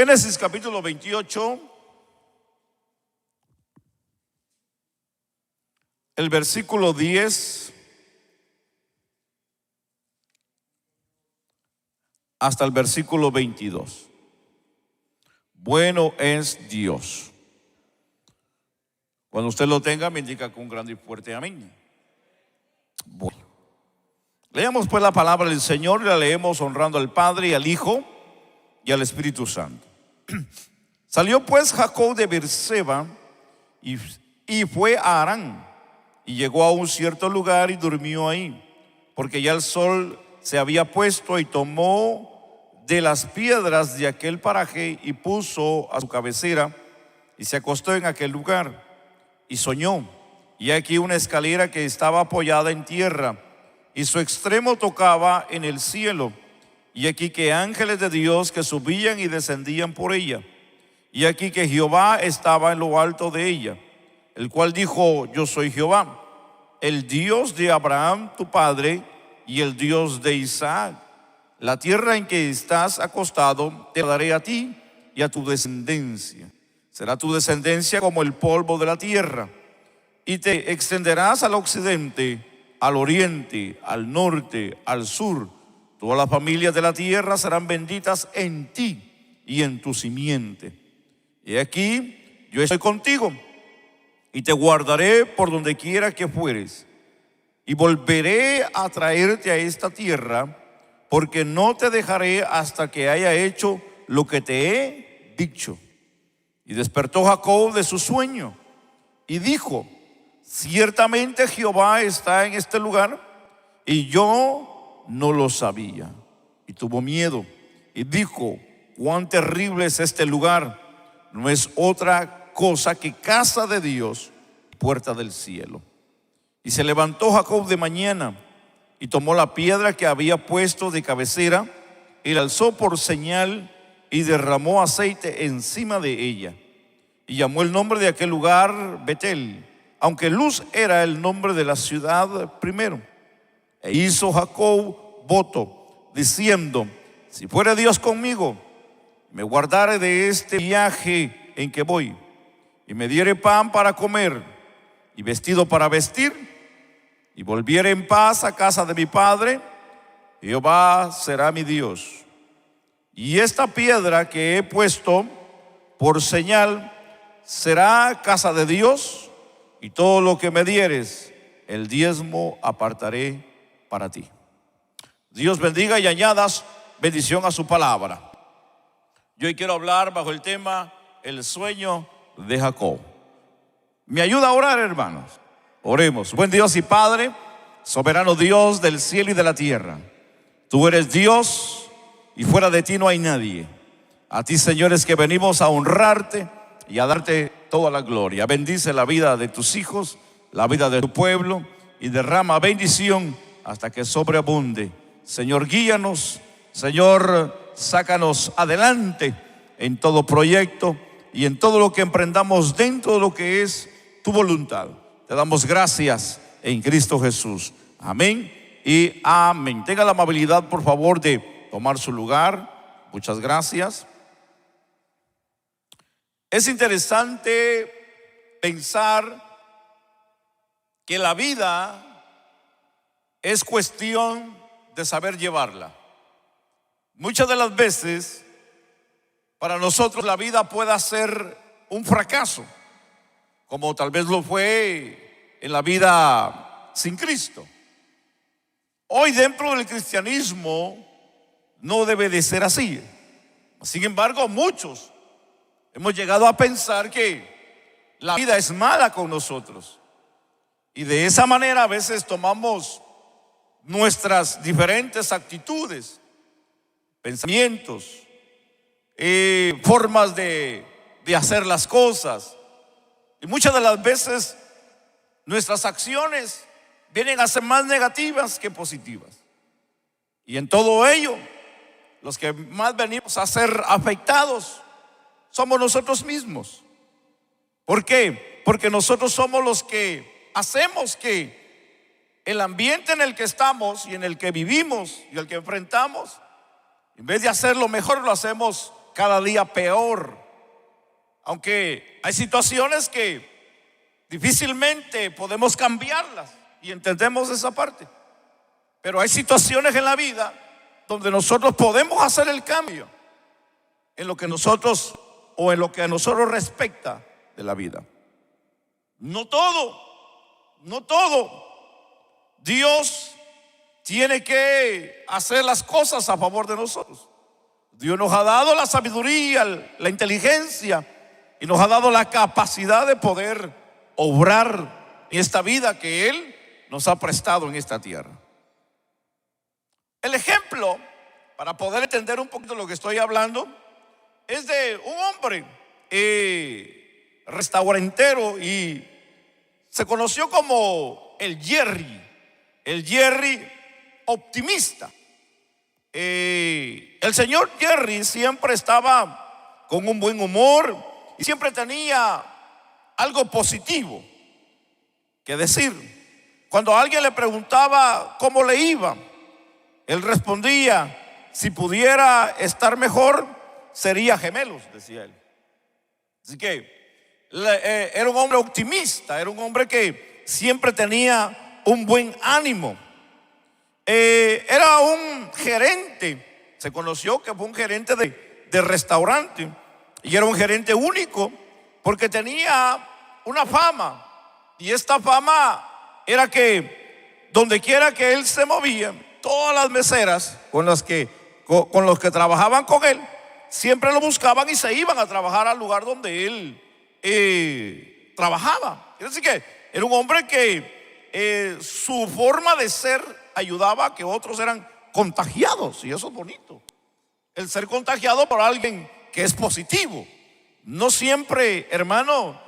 Génesis capítulo 28, el versículo 10 hasta el versículo 22. Bueno es Dios. Cuando usted lo tenga, me indica con un grande y fuerte amén. Bueno, leamos pues la palabra del Señor y la leemos honrando al Padre y al Hijo y al Espíritu Santo. Salió pues Jacob de Beerseba y fue a Harán, y llegó a un cierto lugar y durmió ahí, porque ya el sol se había puesto, y tomó de las piedras de aquel paraje y puso a su cabecera y se acostó en aquel lugar y soñó, y aquí una escalera que estaba apoyada en tierra y su extremo tocaba en el cielo, y aquí que ángeles de Dios que subían y descendían por ella, y aquí que Jehová estaba en lo alto de ella, el cual dijo: yo soy Jehová, el Dios de Abraham tu padre y el Dios de Isaac. La tierra en que estás acostado te la daré a ti y a tu descendencia. Será tu descendencia como el polvo de la tierra, y te extenderás al occidente, al oriente, al norte, al sur. Todas las familias de la tierra serán benditas en ti y en tu simiente. Y aquí yo estoy contigo y te guardaré por donde quiera que fueres, y volveré a traerte a esta tierra, porque no te dejaré hasta que haya hecho lo que te he dicho. Y despertó Jacob de su sueño y dijo: ciertamente Jehová está en este lugar, y yo no lo sabía. Y tuvo miedo y dijo: cuán terrible es este lugar. No es otra cosa que casa de Dios, puerta del cielo. Y se levantó Jacob de mañana y tomó la piedra que había puesto de cabecera y la alzó por señal y derramó aceite encima de ella, y llamó el nombre de aquel lugar Betel, aunque Luz era el nombre de la ciudad primero. E hizo Jacob voto diciendo: si fuera Dios conmigo, me guardare de este viaje en que voy, y me diere pan para comer y vestido para vestir, y volviere en paz a casa de mi padre, Jehová será mi Dios. Y esta piedra que he puesto por señal será casa de Dios, y todo lo que me dieres, el diezmo apartaré para ti. Dios bendiga y añadas bendición a su palabra. Yo hoy quiero hablar bajo el tema el sueño de Jacob. ¿Me ayuda a orar, hermanos? Oremos. Buen Dios y Padre, soberano Dios del cielo y de la tierra, tú eres Dios y fuera de ti no hay nadie. A ti, Señor, es que venimos a honrarte y a darte toda la gloria. Bendice la vida de tus hijos, la vida de tu pueblo, y derrama bendición hasta que sobreabunde. Señor, guíanos. Señor, sácanos adelante en todo proyecto y en todo lo que emprendamos dentro de lo que es tu voluntad. Te damos gracias en Cristo Jesús. Amén y amén. Tenga la amabilidad, por favor, de tomar su lugar. Muchas gracias. Es interesante pensar que la vida es cuestión de saber llevarla. Muchas de las veces para nosotros la vida puede ser un fracaso, como tal vez lo fue en la vida sin Cristo. Hoy dentro del cristianismo no debe de ser así. Sin embargo, muchos hemos llegado a pensar que la vida es mala con nosotros, y de esa manera a veces tomamos nuestras diferentes actitudes, pensamientos, formas de hacer las cosas, y muchas de las veces nuestras acciones vienen a ser más negativas que positivas. Y en todo ello, los que más venimos a ser afectados somos nosotros mismos. ¿Por qué? Porque nosotros somos los que hacemos que el ambiente en el que estamos y en el que vivimos y el que enfrentamos, en vez de hacerlo mejor, lo hacemos cada día peor. Aunque hay situaciones que difícilmente podemos cambiarlas y entendemos esa parte. Pero hay situaciones en la vida donde nosotros podemos hacer el cambio en lo que nosotros o en lo que a nosotros respecta de la vida. No todo Dios tiene que hacer las cosas a favor de nosotros. Dios nos ha dado la sabiduría, la inteligencia y nos ha dado la capacidad de poder obrar en esta vida que Él nos ha prestado en esta tierra. El ejemplo, para poder entender un poquito lo que estoy hablando, es de un hombre restaurantero y se conoció como el Jerry optimista. El señor Jerry siempre estaba con un buen humor y siempre tenía algo positivo que decir. Cuando alguien le preguntaba cómo le iba, él respondía: si pudiera estar mejor, sería gemelos, decía él. Así que era un hombre optimista, era un hombre que siempre tenía un buen ánimo. Era un gerente, se conoció que fue un gerente de restaurante, y era un gerente único porque tenía una fama, y esta fama era que donde quiera que él se movía, todas las meseras con los que trabajaban con él siempre lo buscaban y se iban a trabajar al lugar donde él trabajaba. Quiere decir que era un hombre que su forma de ser ayudaba a que otros eran contagiados, y eso es bonito, el ser contagiado por alguien que es positivo. No siempre, hermano,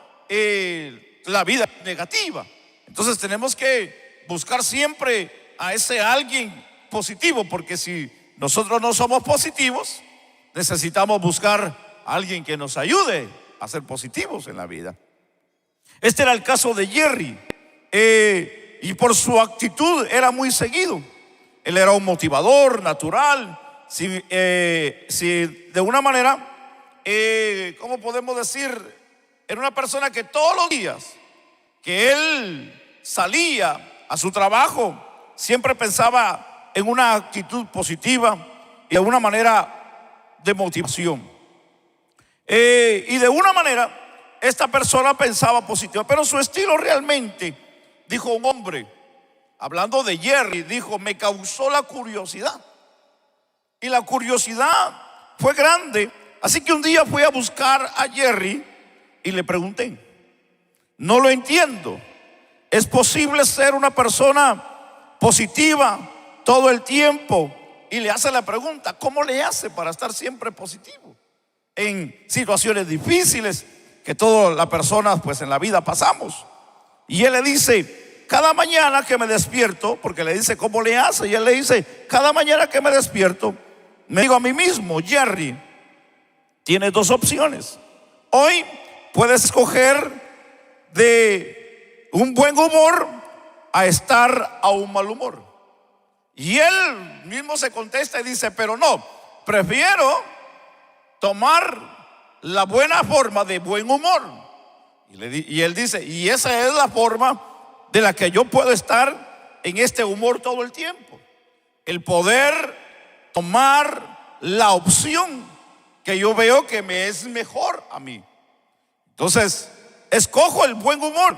la vida es negativa. Entonces tenemos que buscar siempre a ese alguien positivo, porque si nosotros no somos positivos, necesitamos buscar a alguien que nos ayude a ser positivos en la vida. Este era el caso de Jerry, y por su actitud era muy seguido. Él era un motivador natural. Si de una manera, ¿cómo podemos decir? Era una persona que todos los días que él salía a su trabajo siempre pensaba en una actitud positiva y de una manera de motivación. Y de una manera esta persona pensaba positiva, pero su estilo realmente, dijo un hombre, hablando de Jerry, dijo: me causó la curiosidad. Y la curiosidad fue grande. Así que un día fui a buscar a Jerry y le pregunté: no lo entiendo, ¿es posible ser una persona positiva todo el tiempo? Y le hace la pregunta: ¿cómo le hace para estar siempre positivo en situaciones difíciles que todas las personas pues en la vida pasamos? Y él le dice: cada mañana que me despierto, porque le dice cómo le hace, y él le dice: cada mañana que me despierto, me digo a mí mismo: Jerry, tienes dos opciones. Hoy puedes escoger de un buen humor a estar a un mal humor. Y él mismo se contesta y dice: pero no, prefiero tomar la buena forma de buen humor. Y él dice: y esa es la forma de la que yo puedo estar en este humor todo el tiempo. El poder tomar la opción que yo veo que me es mejor a mí. Entonces, escojo el buen humor.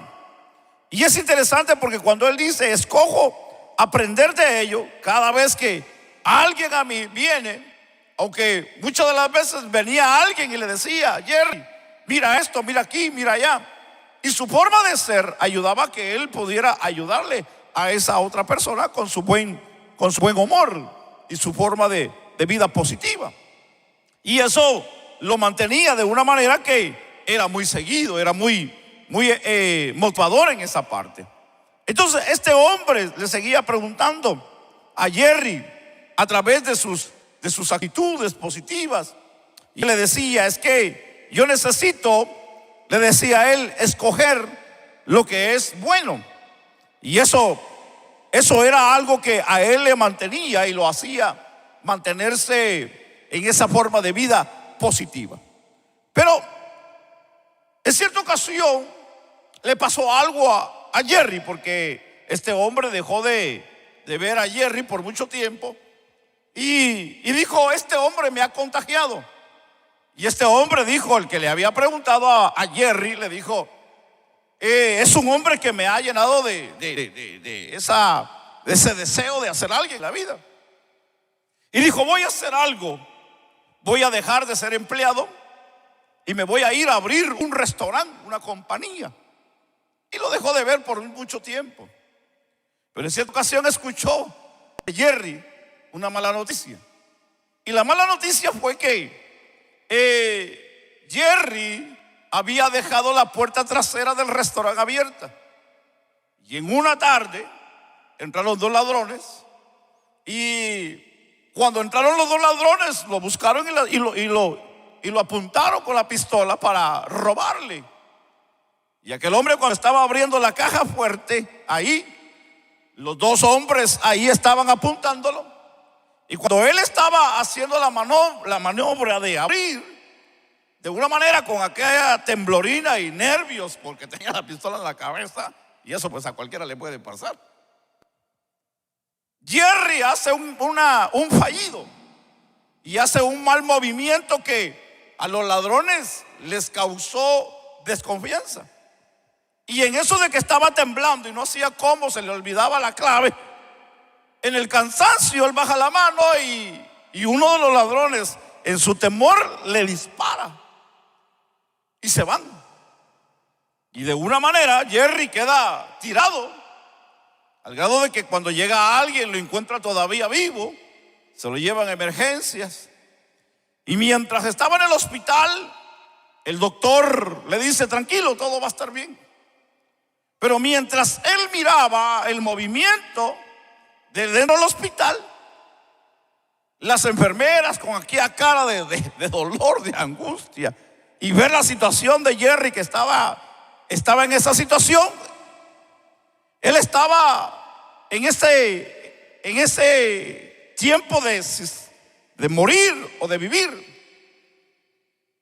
Y es interesante porque cuando él dice escojo aprender de ello, cada vez que alguien a mí viene, aunque muchas de las veces venía alguien y le decía: Jerry, mira esto, mira aquí, mira allá, y su forma de ser ayudaba a que él pudiera ayudarle a esa otra persona con su buen humor y su forma de vida positiva. Y eso lo mantenía de una manera que era muy seguido, era muy motivador en esa parte. Entonces este hombre le seguía preguntando a Jerry a través de sus actitudes positivas, y le decía: es que yo necesito, le decía a él, escoger lo que es bueno. Y eso era algo que a él le mantenía y lo hacía mantenerse en esa forma de vida positiva. Pero en cierta ocasión le pasó algo a Jerry, porque este hombre dejó de ver a Jerry por mucho tiempo y dijo: este hombre me ha contagiado. Y este hombre dijo, el que le había preguntado a Jerry, le dijo: es un hombre que me ha llenado de ese deseo de hacer algo en la vida. Y dijo: voy a hacer algo, voy a dejar de ser empleado y me voy a ir a abrir un restaurante, una compañía. Y lo dejó de ver por mucho tiempo. Pero en cierta ocasión escuchó de Jerry una mala noticia. Y la mala noticia fue que Jerry había dejado la puerta trasera del restaurante abierta. Y en una tarde entraron dos ladrones. Y cuando entraron los dos ladrones, lo buscaron y lo apuntaron con la pistola para robarle. Y aquel hombre, cuando estaba abriendo la caja fuerte, ahí los dos hombres ahí estaban apuntándolo. Y cuando él estaba haciendo la maniobra de abrir, de una manera con aquella temblorina y nervios, porque tenía la pistola en la cabeza, y eso pues a cualquiera le puede pasar, Jerry hace un fallido y hace un mal movimiento que a los ladrones les causó desconfianza. Y en eso de que estaba temblando y no hacía cómo, se le olvidaba la clave, en el cansancio él baja la mano y uno de los ladrones, en su temor, le dispara y se van. Y de una manera Jerry queda tirado, al grado de que cuando llega alguien lo encuentra todavía vivo, se lo llevan a emergencias. Y mientras estaba en el hospital, el doctor le dice: tranquilo, todo va a estar bien. Pero mientras él miraba el movimiento de dentro del hospital, las enfermeras con aquella cara de dolor, de angustia, y ver la situación de Jerry, que estaba en esa situación, él estaba en ese tiempo de morir o de vivir.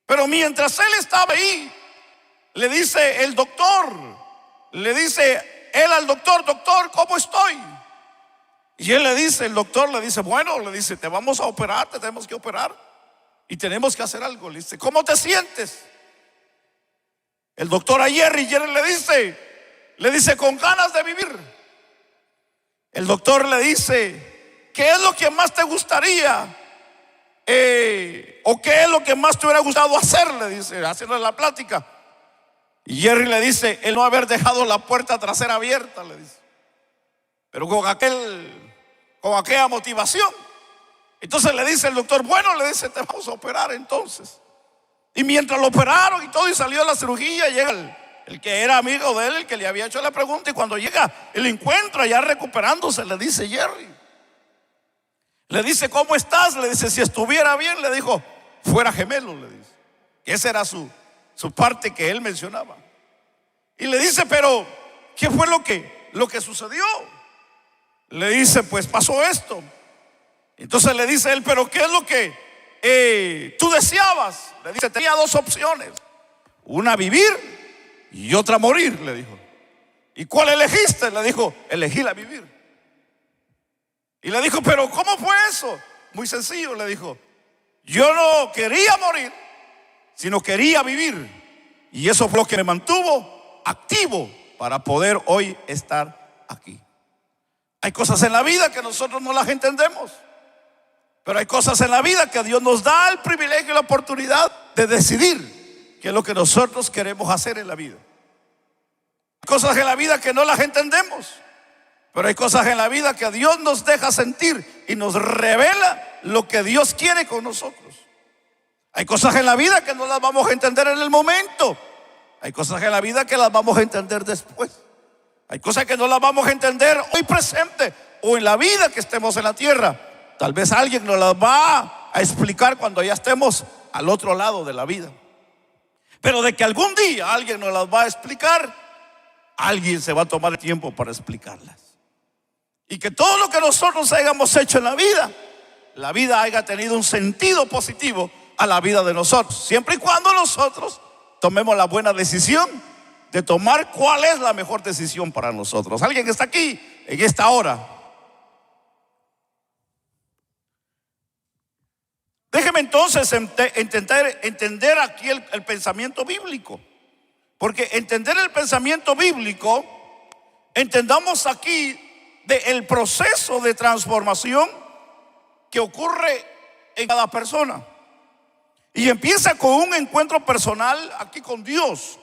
Pero mientras él estaba ahí, le dice el doctor, le dice él al doctor: doctor, ¿cómo estoy? Y él le dice, el doctor le dice: bueno, le dice, te vamos a operar, te tenemos que operar y tenemos que hacer algo. Le dice: ¿cómo te sientes? El doctor a Jerry le dice: con ganas de vivir. El doctor le dice: ¿qué es lo que más te gustaría? ¿O qué es lo que más te hubiera gustado hacer? Le dice, haciendo la plática. Y Jerry le dice: el no haber dejado la puerta trasera abierta, le dice. Pero con aquella motivación. Entonces le dice el doctor: bueno, le dice, te vamos a operar entonces. Y mientras lo operaron y todo y salió de la cirugía, llega el que era amigo de él, el que le había hecho la pregunta, y cuando llega y lo encuentra ya recuperándose, le dice Jerry, le dice: ¿cómo estás? Le dice: si estuviera bien, le dijo, fuera gemelo, le dice. Esa era su parte que él mencionaba. Y le dice: pero ¿qué fue lo que sucedió? Le dice: pues pasó esto. Entonces le dice él: pero ¿qué es lo que tú deseabas? Le dice: tenía dos opciones, una vivir y otra morir, le dijo. ¿Y cuál elegiste? Le dijo: elegí la vivir. Y le dijo: pero ¿cómo fue eso? Muy sencillo, le dijo: yo no quería morir, sino quería vivir. Y eso fue lo que me mantuvo activo para poder hoy estar aquí. Hay cosas en la vida que nosotros no las entendemos, pero hay cosas en la vida que Dios nos da el privilegio y la oportunidad de decidir qué es lo que nosotros queremos hacer en la vida. Hay cosas en la vida que no las entendemos, pero hay cosas en la vida que Dios nos deja sentir y nos revela lo que Dios quiere con nosotros. Hay cosas en la vida que no las vamos a entender en el momento. Hay cosas en la vida que las vamos a entender después. Hay cosas que no las vamos a entender hoy presente o en la vida que estemos en la tierra. Tal vez alguien nos las va a explicar cuando ya estemos al otro lado de la vida. Pero de que algún día alguien nos las va a explicar, alguien se va a tomar el tiempo para explicarlas. Y que todo lo que nosotros hayamos hecho en la vida haya tenido un sentido positivo, a la vida de nosotros, siempre y cuando nosotros tomemos la buena decisión de tomar cuál es la mejor decisión para nosotros. Alguien que está aquí en esta hora, déjeme entonces intentar entender aquí el pensamiento bíblico, porque entender el pensamiento bíblico, entendamos aquí el proceso de transformación que ocurre en cada persona. Y empieza con un encuentro personal aquí con Dios.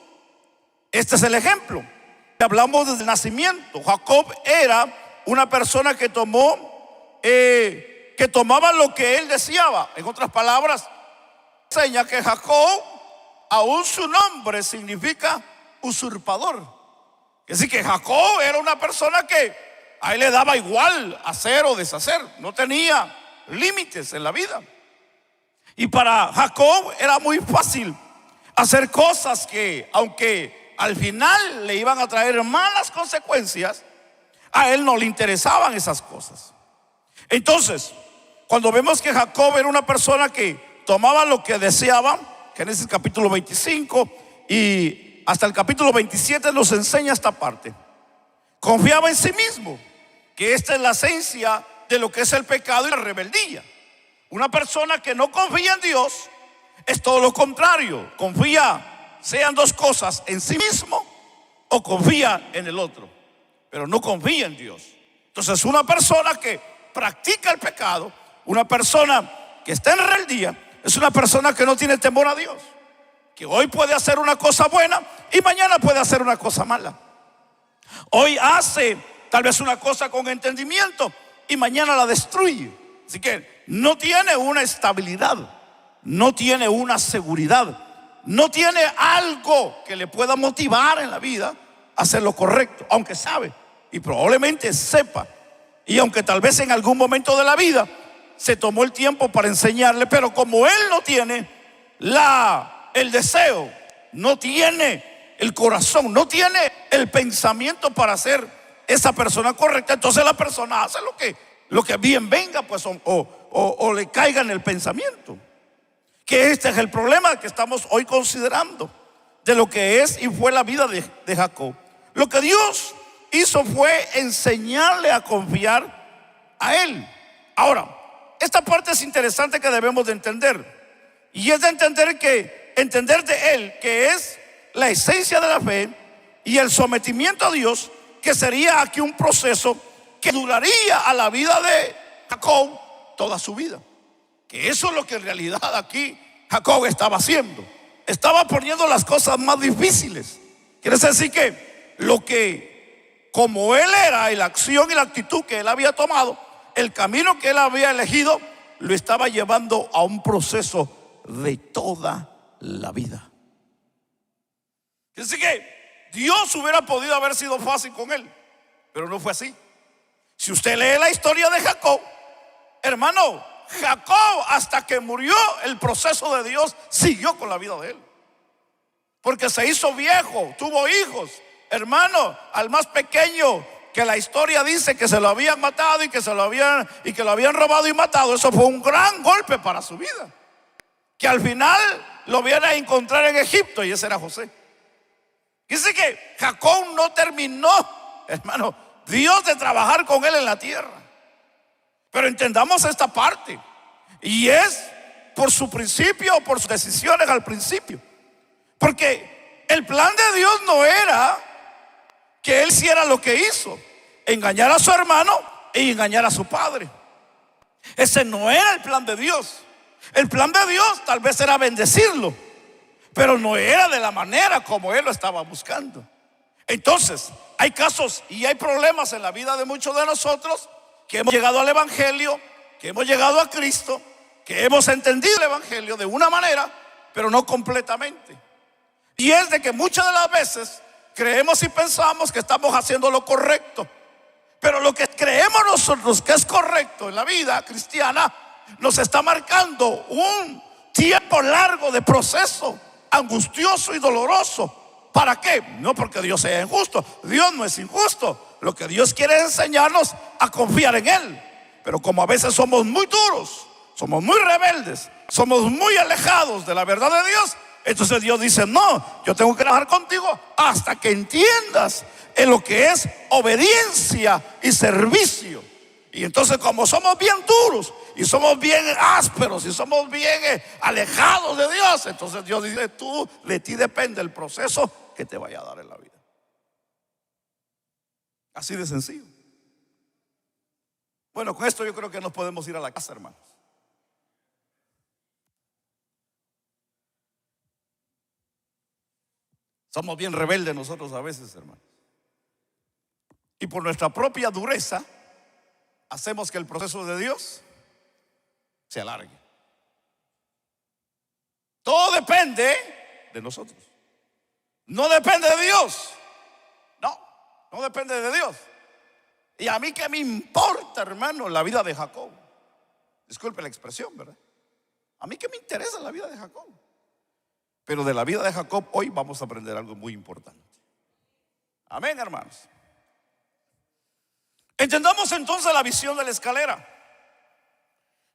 Este es el ejemplo. Hablamos desde el nacimiento. Jacob era una persona que tomaba lo que él deseaba. En otras palabras, enseña que Jacob, aún su nombre significa usurpador. Es decir, que Jacob era una persona que a él le daba igual hacer o deshacer. No tenía límites en la vida. Y para Jacob era muy fácil hacer cosas que, aunque al final le iban a traer malas consecuencias, a él no le interesaban esas cosas. Entonces, cuando vemos que Jacob era una persona que tomaba lo que deseaba, Génesis capítulo 25 y hasta el capítulo 27 nos enseña esta parte. Confiaba en sí mismo, que esta es la esencia de lo que es el pecado y la rebeldía. Una persona que no confía en Dios es todo lo contrario. Confía, sean dos cosas, en sí mismo o confía en el otro, pero no confía en Dios. Entonces, una persona que practica el pecado, una persona que está en rebeldía, es una persona que no tiene temor a Dios, que hoy puede hacer una cosa buena y mañana puede hacer una cosa mala. Hoy hace tal vez una cosa con entendimiento y mañana la destruye. Así que no tiene una estabilidad, no tiene una seguridad, no tiene algo que le pueda motivar en la vida a hacer lo correcto, aunque sabe y probablemente sepa, y aunque tal vez en algún momento de la vida se tomó el tiempo para enseñarle, pero como él no tiene el deseo, no tiene el corazón, no tiene el pensamiento para ser esa persona correcta, entonces la persona hace lo que bien venga, pues, o le caiga en el pensamiento. Que este es el problema que estamos hoy considerando de lo que es y fue la vida de Jacob. Lo que Dios hizo fue enseñarle a confiar a él. Ahora, esta parte es interesante que debemos de entender, y es de entender de él que es la esencia de la fe y el sometimiento a Dios, que sería aquí un proceso que duraría a la vida de Jacob toda su vida. Que eso es lo que en realidad aquí Jacob estaba haciendo. Estaba poniendo las cosas más difíciles. Quiere decir que como él era, y la acción y la actitud que él había tomado, el camino que él había elegido, lo estaba llevando a un proceso de toda la vida. Quiere decir que Dios hubiera podido haber sido fácil con él, pero no fue así. Si usted lee la historia de Jacob, hermano, Jacob hasta que murió, el proceso de Dios siguió con la vida de él, porque se hizo viejo, tuvo hijos. Hermano, al más pequeño, que la historia dice que se lo habían matado y que lo habían robado y matado, eso fue un gran golpe para su vida. Que al final lo viene a encontrar en Egipto, y ese era José. Dice que Jacob no terminó, hermano, Dios de trabajar con él en la tierra. Pero entendamos esta parte, y es por su principio o por sus decisiones al principio. Porque el plan de Dios no era que él hiciera lo que hizo, engañar a su hermano y engañar a su padre. Ese no era el plan de Dios. El plan de Dios tal vez era bendecirlo, pero no era de la manera como él lo estaba buscando. Entonces, hay casos y hay problemas en la vida de muchos de nosotros que hemos llegado al evangelio, que hemos llegado a Cristo, que hemos entendido el evangelio de una manera, pero no completamente. Y es de que muchas de las veces creemos y pensamos que estamos haciendo lo correcto, pero lo que creemos nosotros que es correcto en la vida cristiana nos está marcando un tiempo largo de proceso angustioso y doloroso. ¿Para qué? No porque Dios sea injusto, Dios no es injusto. Lo que Dios quiere es enseñarnos a confiar en Él. Pero como a veces somos muy duros, somos muy rebeldes, somos muy alejados de la verdad de Dios. Entonces Dios dice: no, yo tengo que trabajar contigo hasta que entiendas en lo que es obediencia y servicio. Y entonces, como somos bien duros y somos bien ásperos y somos bien alejados de Dios, entonces Dios dice: de ti depende el proceso que te vaya a dar en la vida. Así de sencillo. Bueno, con esto yo creo que nos podemos ir a la casa, hermanos. Somos bien rebeldes nosotros a veces, hermanos. Y por nuestra propia dureza hacemos que el proceso de Dios se alargue. Todo depende de nosotros. No depende de Dios. No depende de Dios. Y a mí qué me importa, hermano, la vida de Jacob. Disculpe la expresión, ¿verdad? A mí qué me interesa la vida de Jacob. Pero de la vida de Jacob hoy vamos a aprender algo muy importante. Amén, hermanos. Entendamos entonces la visión de la escalera.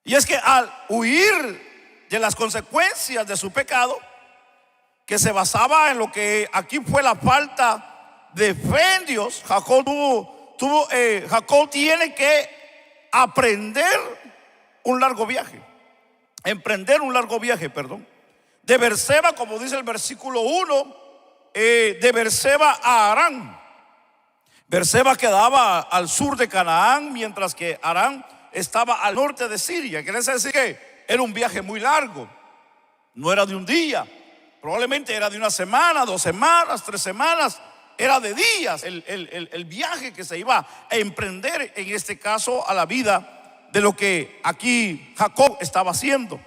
Y es que al huir de las consecuencias de su pecado, que se basaba en lo que aquí fue la falta de fe en Dios, Jacob tiene que un largo viaje, emprender un largo viaje, de Berseba, como dice el versículo 1, de Berseba a Harán. Berseba quedaba al sur de Canaán, mientras que Harán estaba al norte de Siria. Quiere decir que era un viaje muy largo. No era de un día, probablemente era de una semana, 2 semanas, 3 semanas. Era de días el viaje que se iba a emprender, en este caso a la vida de lo que aquí Jacob estaba haciendo.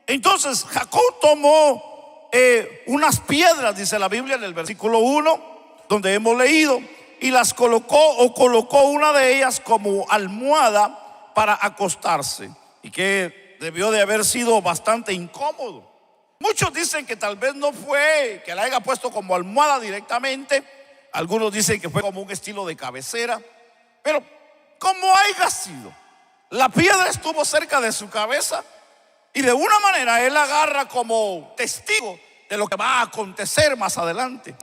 Entonces Jacob tomó unas piedras, dice la Biblia en el versículo 1, donde hemos leído, y las colocó una de ellas como almohada para acostarse, y que debió de haber sido bastante incómodo. Muchos dicen que tal vez no fue que la haya puesto como almohada directamente. Algunos dicen que fue como un estilo de cabecera. Pero como haya sido, la piedra estuvo cerca de su cabeza, y de una manera él agarra como testigo de lo que va a acontecer más adelante.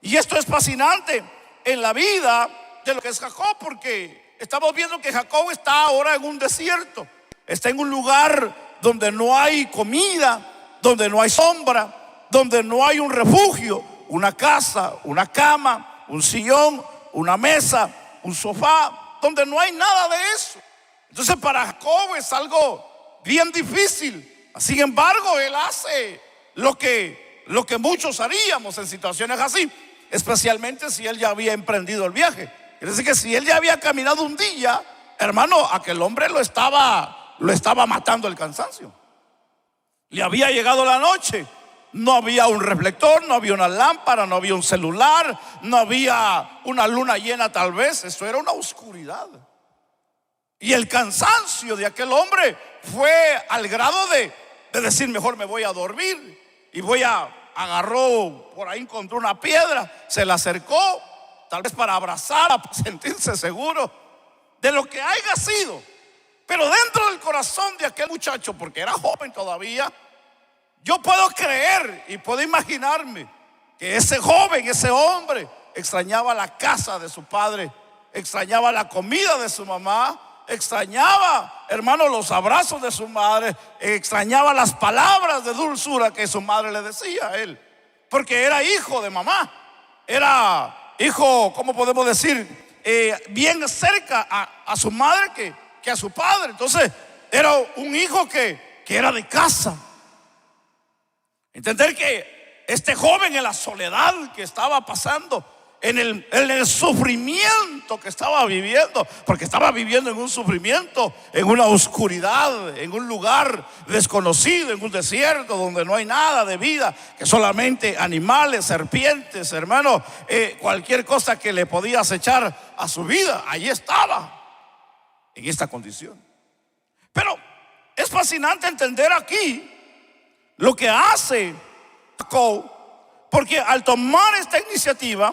Y esto es fascinante en la vida de lo que es Jacob, porque estamos viendo que Jacob está ahora en un desierto. Está en un lugar donde no hay comida, donde no hay sombra, donde no hay un refugio, una casa, una cama, un sillón, una mesa, un sofá, donde no hay nada de eso. Entonces para Jacob es algo bien difícil. Sin embargo, él hace lo que muchos haríamos en situaciones así, especialmente si él ya había emprendido el viaje. Quiere decir que si él ya había caminado un día, hermano, aquel hombre lo estaba matando el cansancio. Le había llegado la noche. No había un reflector, no había una lámpara, no había un celular, no había una luna llena tal vez. Eso era una oscuridad. Y el cansancio de aquel hombre fue al grado de decir: mejor me voy a dormir. Y agarró por ahí, encontró una piedra, se la acercó, tal vez para abrazarla, para sentirse seguro de lo que haya sido. Pero dentro del corazón de aquel muchacho, porque era joven todavía, yo puedo creer y puedo imaginarme que ese joven, ese hombre, extrañaba la casa de su padre, extrañaba la comida de su mamá, extrañaba, hermano, los abrazos de su madre, extrañaba las palabras de dulzura que su madre le decía a él, porque era hijo de mamá, era hijo, ¿cómo podemos decir? Bien cerca a su madre que a su padre. Entonces era un hijo que era de casa. Entender que este joven, en la soledad que estaba pasando, en el sufrimiento que estaba viviendo, porque estaba viviendo en un sufrimiento, en una oscuridad, en un lugar desconocido, en un desierto donde no hay nada de vida, que solamente animales, serpientes, hermano, cualquier cosa que le podía acechar a su vida, allí estaba, en esta condición. Pero es fascinante entender aquí lo que hace Jacob, porque al tomar esta iniciativa,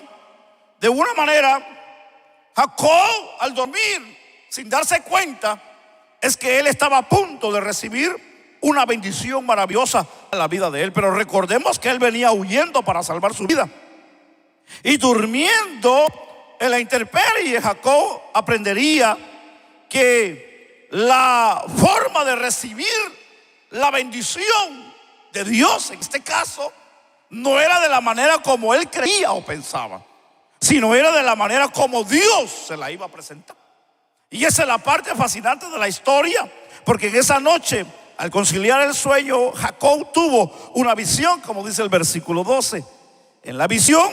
de una manera, Jacob, al dormir sin darse cuenta, es que él estaba a punto de recibir una bendición maravillosa a la vida de él. Pero recordemos que él venía huyendo para salvar su vida. Y durmiendo en la intemperie, Jacob aprendería que la forma de recibir la bendición de Dios, en este caso, no era de la manera como él creía o pensaba, sino era de la manera como Dios se la iba a presentar. Y esa es la parte fascinante de la historia, porque en esa noche, al conciliar el sueño, Jacob tuvo una visión, como dice el versículo 12. En la visión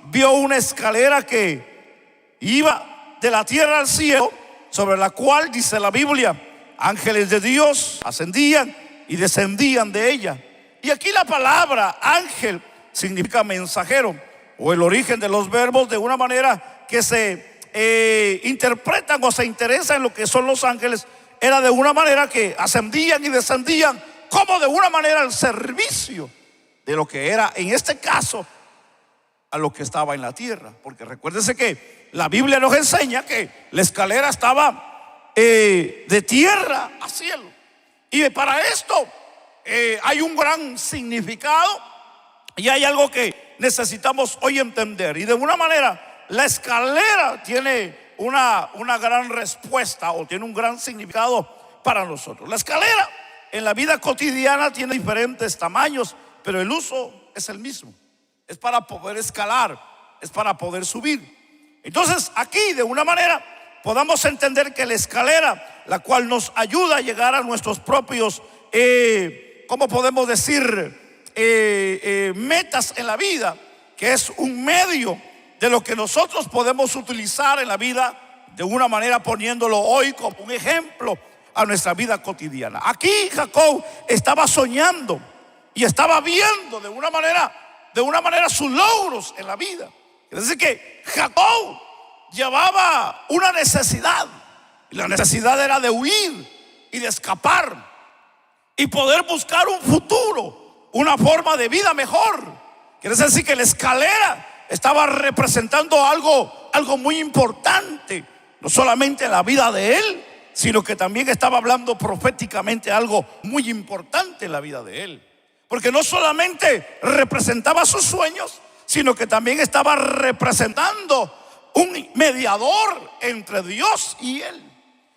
vio una escalera que iba de la tierra al cielo, sobre la cual, dice la Biblia, ángeles de Dios ascendían y descendían de ella. Y aquí la palabra ángel significa mensajero, o el origen de los verbos, de una manera que se interpretan o se interesan en lo que son los ángeles, era de una manera que ascendían y descendían, como de una manera al servicio de lo que era, en este caso, a lo que estaba en la tierra. Porque recuérdense que la Biblia nos enseña que la escalera estaba de tierra a cielo. Y para esto hay un gran significado y hay algo que necesitamos hoy entender. Y de una manera, la escalera tiene una gran respuesta, o tiene un gran significado para nosotros. La escalera en la vida cotidiana tiene diferentes tamaños, pero el uso es el mismo. Es para poder escalar, es para poder subir. Entonces aquí, de una manera, podamos entender que la escalera, la cual nos ayuda a llegar a nuestros propios, ¿cómo podemos decir? Metas en la vida, que es un medio de lo que nosotros podemos utilizar en la vida, de una manera poniéndolo hoy como un ejemplo a nuestra vida cotidiana. Aquí Jacob estaba soñando y estaba viendo de una manera sus logros en la vida. Es decir, que Jacob llevaba una necesidad, y la necesidad era de huir y de escapar y poder buscar un futuro, una forma de vida mejor. Quiere decir que la escalera estaba representando algo muy importante, no solamente en la vida de él, sino que también estaba hablando proféticamente algo muy importante en la vida de él. Porque no solamente representaba sus sueños, sino que también estaba representando un mediador entre Dios y él.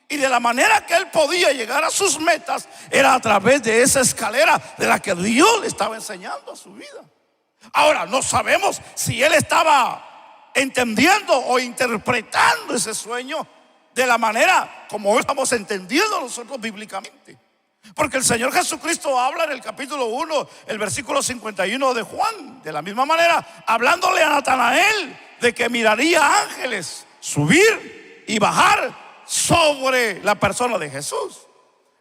Y de la manera que él podía llegar a sus metas era a través de esa escalera de la que Dios le estaba enseñando a su vida. Ahora, no sabemos si él estaba entendiendo o interpretando ese sueño de la manera como estamos entendiendo nosotros bíblicamente. Porque el Señor Jesucristo habla en el capítulo 1, el versículo 51 de Juan, de la misma manera, hablándole a Natanael de que miraría ángeles subir y bajar sobre la persona de Jesús.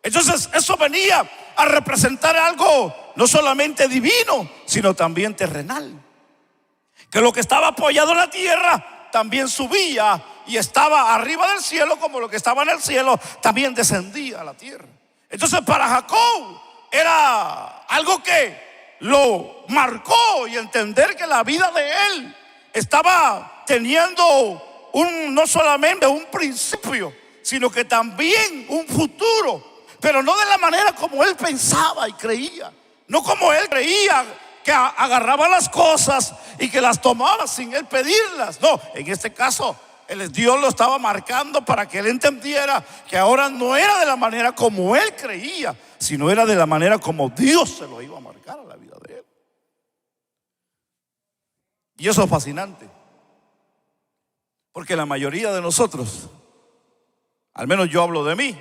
Entonces eso venía a representar algo no solamente divino, sino también terrenal. Que lo que estaba apoyado en la tierra también subía y estaba arriba del cielo, como lo que estaba en el cielo también descendía a la tierra. Entonces para Jacob era algo que lo marcó, y entender que la vida de él estaba teniendo no solamente un principio, sino que también un futuro, pero no de la manera como él pensaba y creía. No como él creía, que agarraba las cosas y que las tomaba sin él pedirlas. No, en este caso Dios lo estaba marcando para que él entendiera que ahora no era de la manera como él creía, sino era de la manera como Dios se lo iba a marcar a la vida de él. Y eso es fascinante, porque la mayoría de nosotros, al menos yo hablo de mí,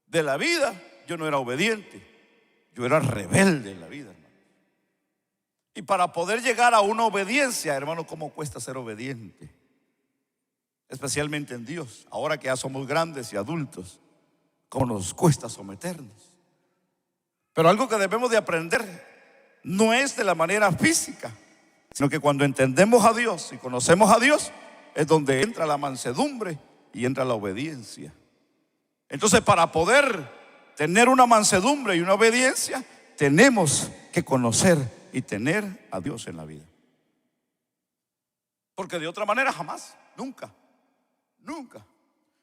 de la vida yo no era obediente, yo era rebelde en la vida, hermano. Y para poder llegar a una obediencia, hermano, ¿cómo cuesta ser obediente? Especialmente en Dios. Ahora que ya somos grandes y adultos, ¿cómo nos cuesta someternos? Pero algo que debemos de aprender no es de la manera física, sino que cuando entendemos a Dios y conocemos a Dios, es donde entra la mansedumbre y entra la obediencia. Entonces, para poder tener una mansedumbre y una obediencia, tenemos que conocer y tener a Dios en la vida. Porque de otra manera jamás, nunca.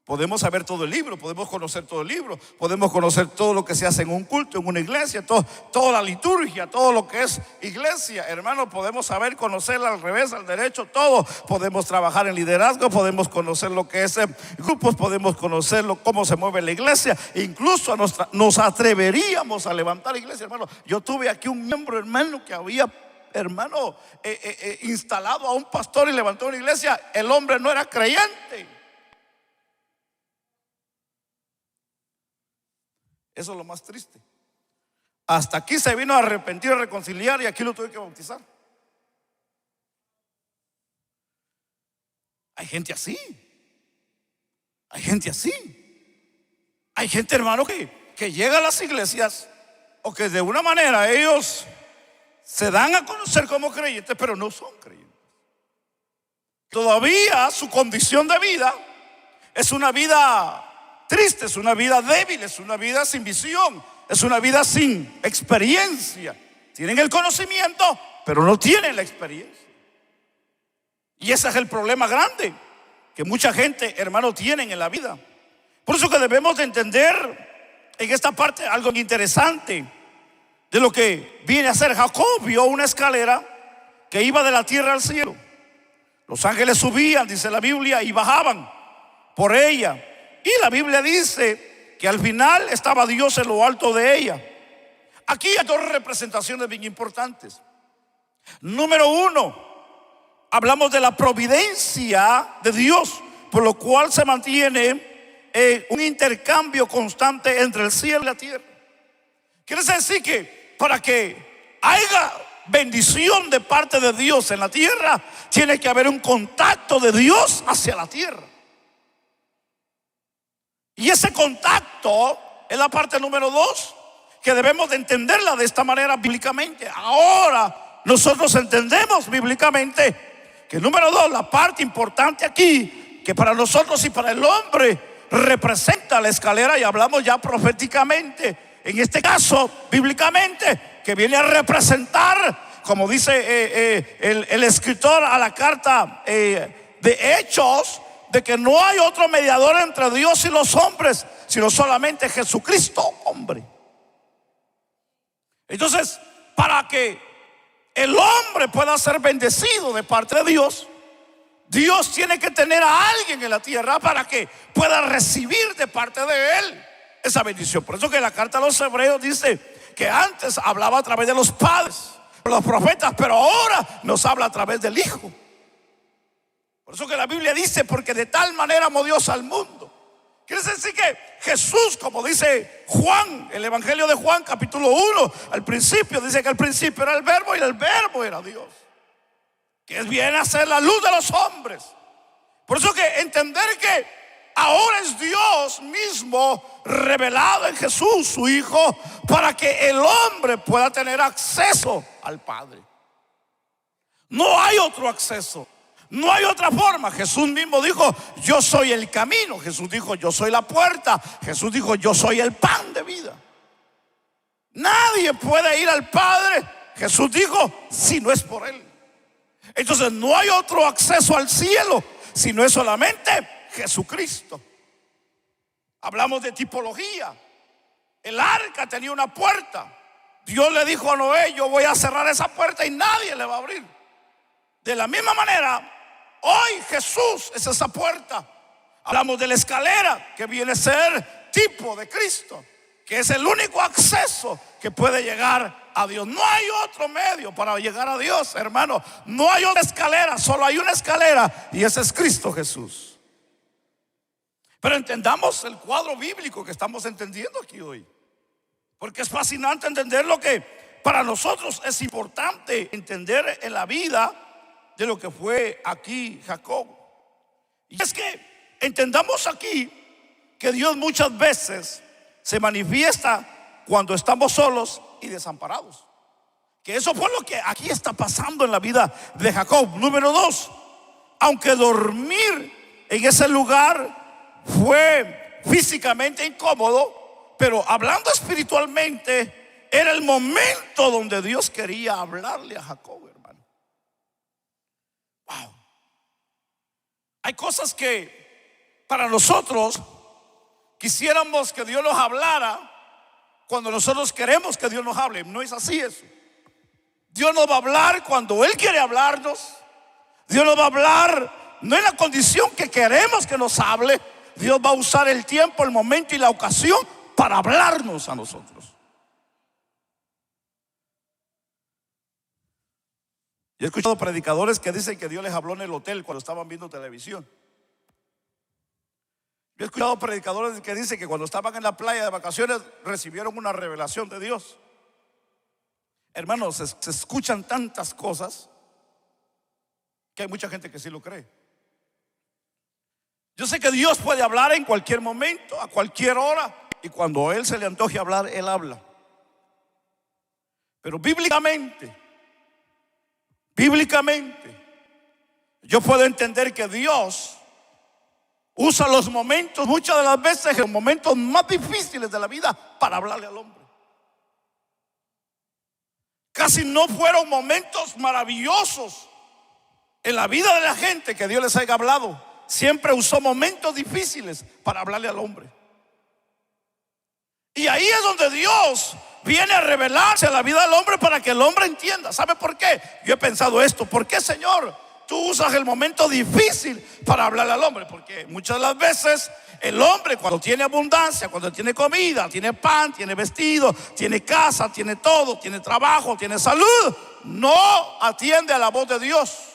Podemos saber todo el libro, podemos conocer todo el libro, podemos conocer todo lo que se hace en un culto, en una iglesia, toda la liturgia, todo lo que es iglesia, hermano. Podemos saber, conocerla al revés, al derecho, todo. Podemos trabajar en liderazgo, podemos conocer lo que es grupos, podemos conocer cómo se mueve la iglesia. Incluso nos atreveríamos a levantar iglesia, hermano. Yo tuve aquí un miembro, hermano, que había, hermano, instalado a un pastor y levantó una iglesia. El hombre no era creyente. Eso es lo más triste. Hasta aquí se vino a arrepentir, a reconciliar, y aquí lo tuve que bautizar. Hay gente así. Hay gente así. Hay gente, hermano, que llega a las iglesias, o que de una manera ellos se dan a conocer como creyentes, pero no son creyentes. Todavía su condición de vida es una vida triste, es una vida débil, es una vida sin visión, es una vida sin experiencia. Tienen el conocimiento, pero no tienen la experiencia. Y ese es el problema grande que mucha gente, hermano, tienen en la vida. Por eso que debemos de entender en esta parte algo interesante de lo que viene a ser. Jacob vio una escalera que iba de la tierra al cielo. Los ángeles subían, dice la Biblia, y bajaban por ella. Y la Biblia dice que al final estaba Dios en lo alto de ella. Aquí hay dos representaciones bien importantes. Número uno, hablamos de la providencia de Dios, por lo cual se mantiene un intercambio constante entre el cielo y la tierra. Quiere decir que para que haya bendición de parte de Dios en la tierra, tiene que haber un contacto de Dios hacia la tierra. Y ese contacto es la parte número 2, que debemos de entenderla de esta manera bíblicamente. Ahora nosotros entendemos bíblicamente que número 2, la parte importante aquí, que para nosotros y para el hombre representa la escalera, y hablamos ya proféticamente, en este caso bíblicamente, que viene a representar, como dice el escritor a la carta de Hechos, de que no hay otro mediador entre Dios y los hombres, sino solamente Jesucristo, hombre. Entonces, para que el hombre pueda ser bendecido de parte de Dios, Dios tiene que tener a alguien en la tierra para que pueda recibir de parte de él esa bendición. Por eso que la carta a los Hebreos dice que antes hablaba a través de los padres, los profetas, pero ahora nos habla a través del Hijo. Por eso que la Biblia dice, porque de tal manera amó Dios al mundo. Quiere decir que Jesús, como dice Juan, el Evangelio de Juan capítulo 1, al principio dice que al principio era el verbo y el verbo era Dios, que viene a ser la luz de los hombres. Por eso que entender que ahora es Dios mismo revelado en Jesús, su Hijo, para que el hombre pueda tener acceso al Padre. No hay otro acceso. No hay otra forma. Jesús mismo dijo, yo soy el camino. Jesús dijo, yo soy la puerta. Jesús dijo, yo soy el pan de vida. Nadie puede ir al Padre, Jesús dijo, si no es por él. Entonces no hay otro acceso al cielo, si no es solamente Jesucristo. Hablamos de tipología. El arca tenía una puerta. Dios le dijo a Noé, yo voy a cerrar esa puerta y nadie le va a abrir. De la misma manera, hoy Jesús es esa puerta. Hablamos de la escalera, que viene a ser tipo de Cristo, que es el único acceso que puede llegar a Dios. No hay otro medio para llegar a Dios, hermano. No hay otra escalera, solo hay una escalera, y ese es Cristo Jesús. Pero entendamos el cuadro bíblico que estamos entendiendo aquí hoy, porque es fascinante entender lo que para nosotros es importante entender en la vida de lo que fue aquí Jacob. Y es que entendamos aquí que Dios muchas veces se manifiesta cuando estamos solos y desamparados. Que eso fue lo que aquí está pasando en la vida de Jacob. Número 2, aunque dormir en ese lugar fue físicamente incómodo, pero hablando espiritualmente era el momento donde Dios quería hablarle a Jacob, hermano. Wow. Hay cosas que para nosotros quisiéramos que Dios nos hablara cuando nosotros queremos que Dios nos hable. No es así eso. Dios nos va a hablar cuando Él quiere hablarnos. Dios nos va a hablar no en la condición que queremos que nos hable. Dios va a usar el tiempo, el momento y la ocasión para hablarnos a nosotros. Yo he escuchado predicadores que dicen que Dios les habló en el hotel cuando estaban viendo televisión. Yo he escuchado predicadores que dicen que cuando estaban en la playa de vacaciones recibieron una revelación de Dios. Hermanos, se escuchan tantas cosas que hay mucha gente que sí lo cree. Yo sé que Dios puede hablar en cualquier momento, a cualquier hora, y cuando a Él se le antoje hablar, Él habla. Pero bíblicamente, yo puedo entender que Dios usa los momentos, muchas de las veces los momentos más difíciles de la vida, para hablarle al hombre. Casi no fueron momentos maravillosos en la vida de la gente que Dios les haya hablado. Siempre usó momentos difíciles para hablarle al hombre. Y ahí es donde Dios viene a revelarse a la vida del hombre para que el hombre entienda. ¿Sabe por qué? Yo he pensado esto. ¿Por qué, Señor, tú usas el momento difícil para hablarle al hombre? Porque muchas de las veces el hombre, cuando tiene abundancia, cuando tiene comida, tiene pan, tiene vestido, tiene casa, tiene todo, tiene trabajo, tiene salud, no atiende a la voz de Dios.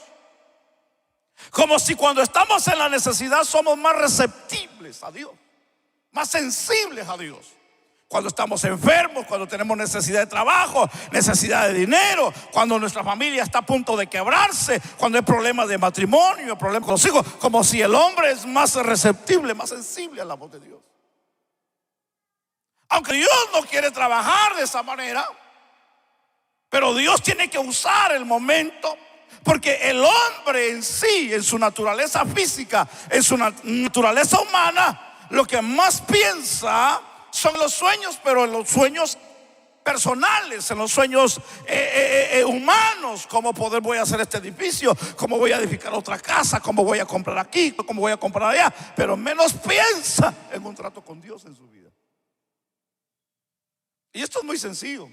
Como si cuando estamos en la necesidad somos más receptibles a Dios, más sensibles a Dios. Cuando estamos enfermos, cuando tenemos necesidad de trabajo, necesidad de dinero, cuando nuestra familia está a punto de quebrarse, cuando hay problemas de matrimonio, problemas con los hijos, como si el hombre es más receptible, más sensible a la voz de Dios. Aunque Dios no quiere trabajar de esa manera, pero Dios tiene que usar el momento. Porque el hombre en sí, en su naturaleza física, en su naturaleza humana, lo que más piensa son los sueños, pero en los sueños personales, en los sueños humanos. ¿Cómo voy a hacer este edificio? ¿Cómo voy a edificar otra casa? ¿Cómo voy a comprar aquí? ¿Cómo voy a comprar allá? Pero menos piensa en un trato con Dios en su vida. Y esto es muy sencillo.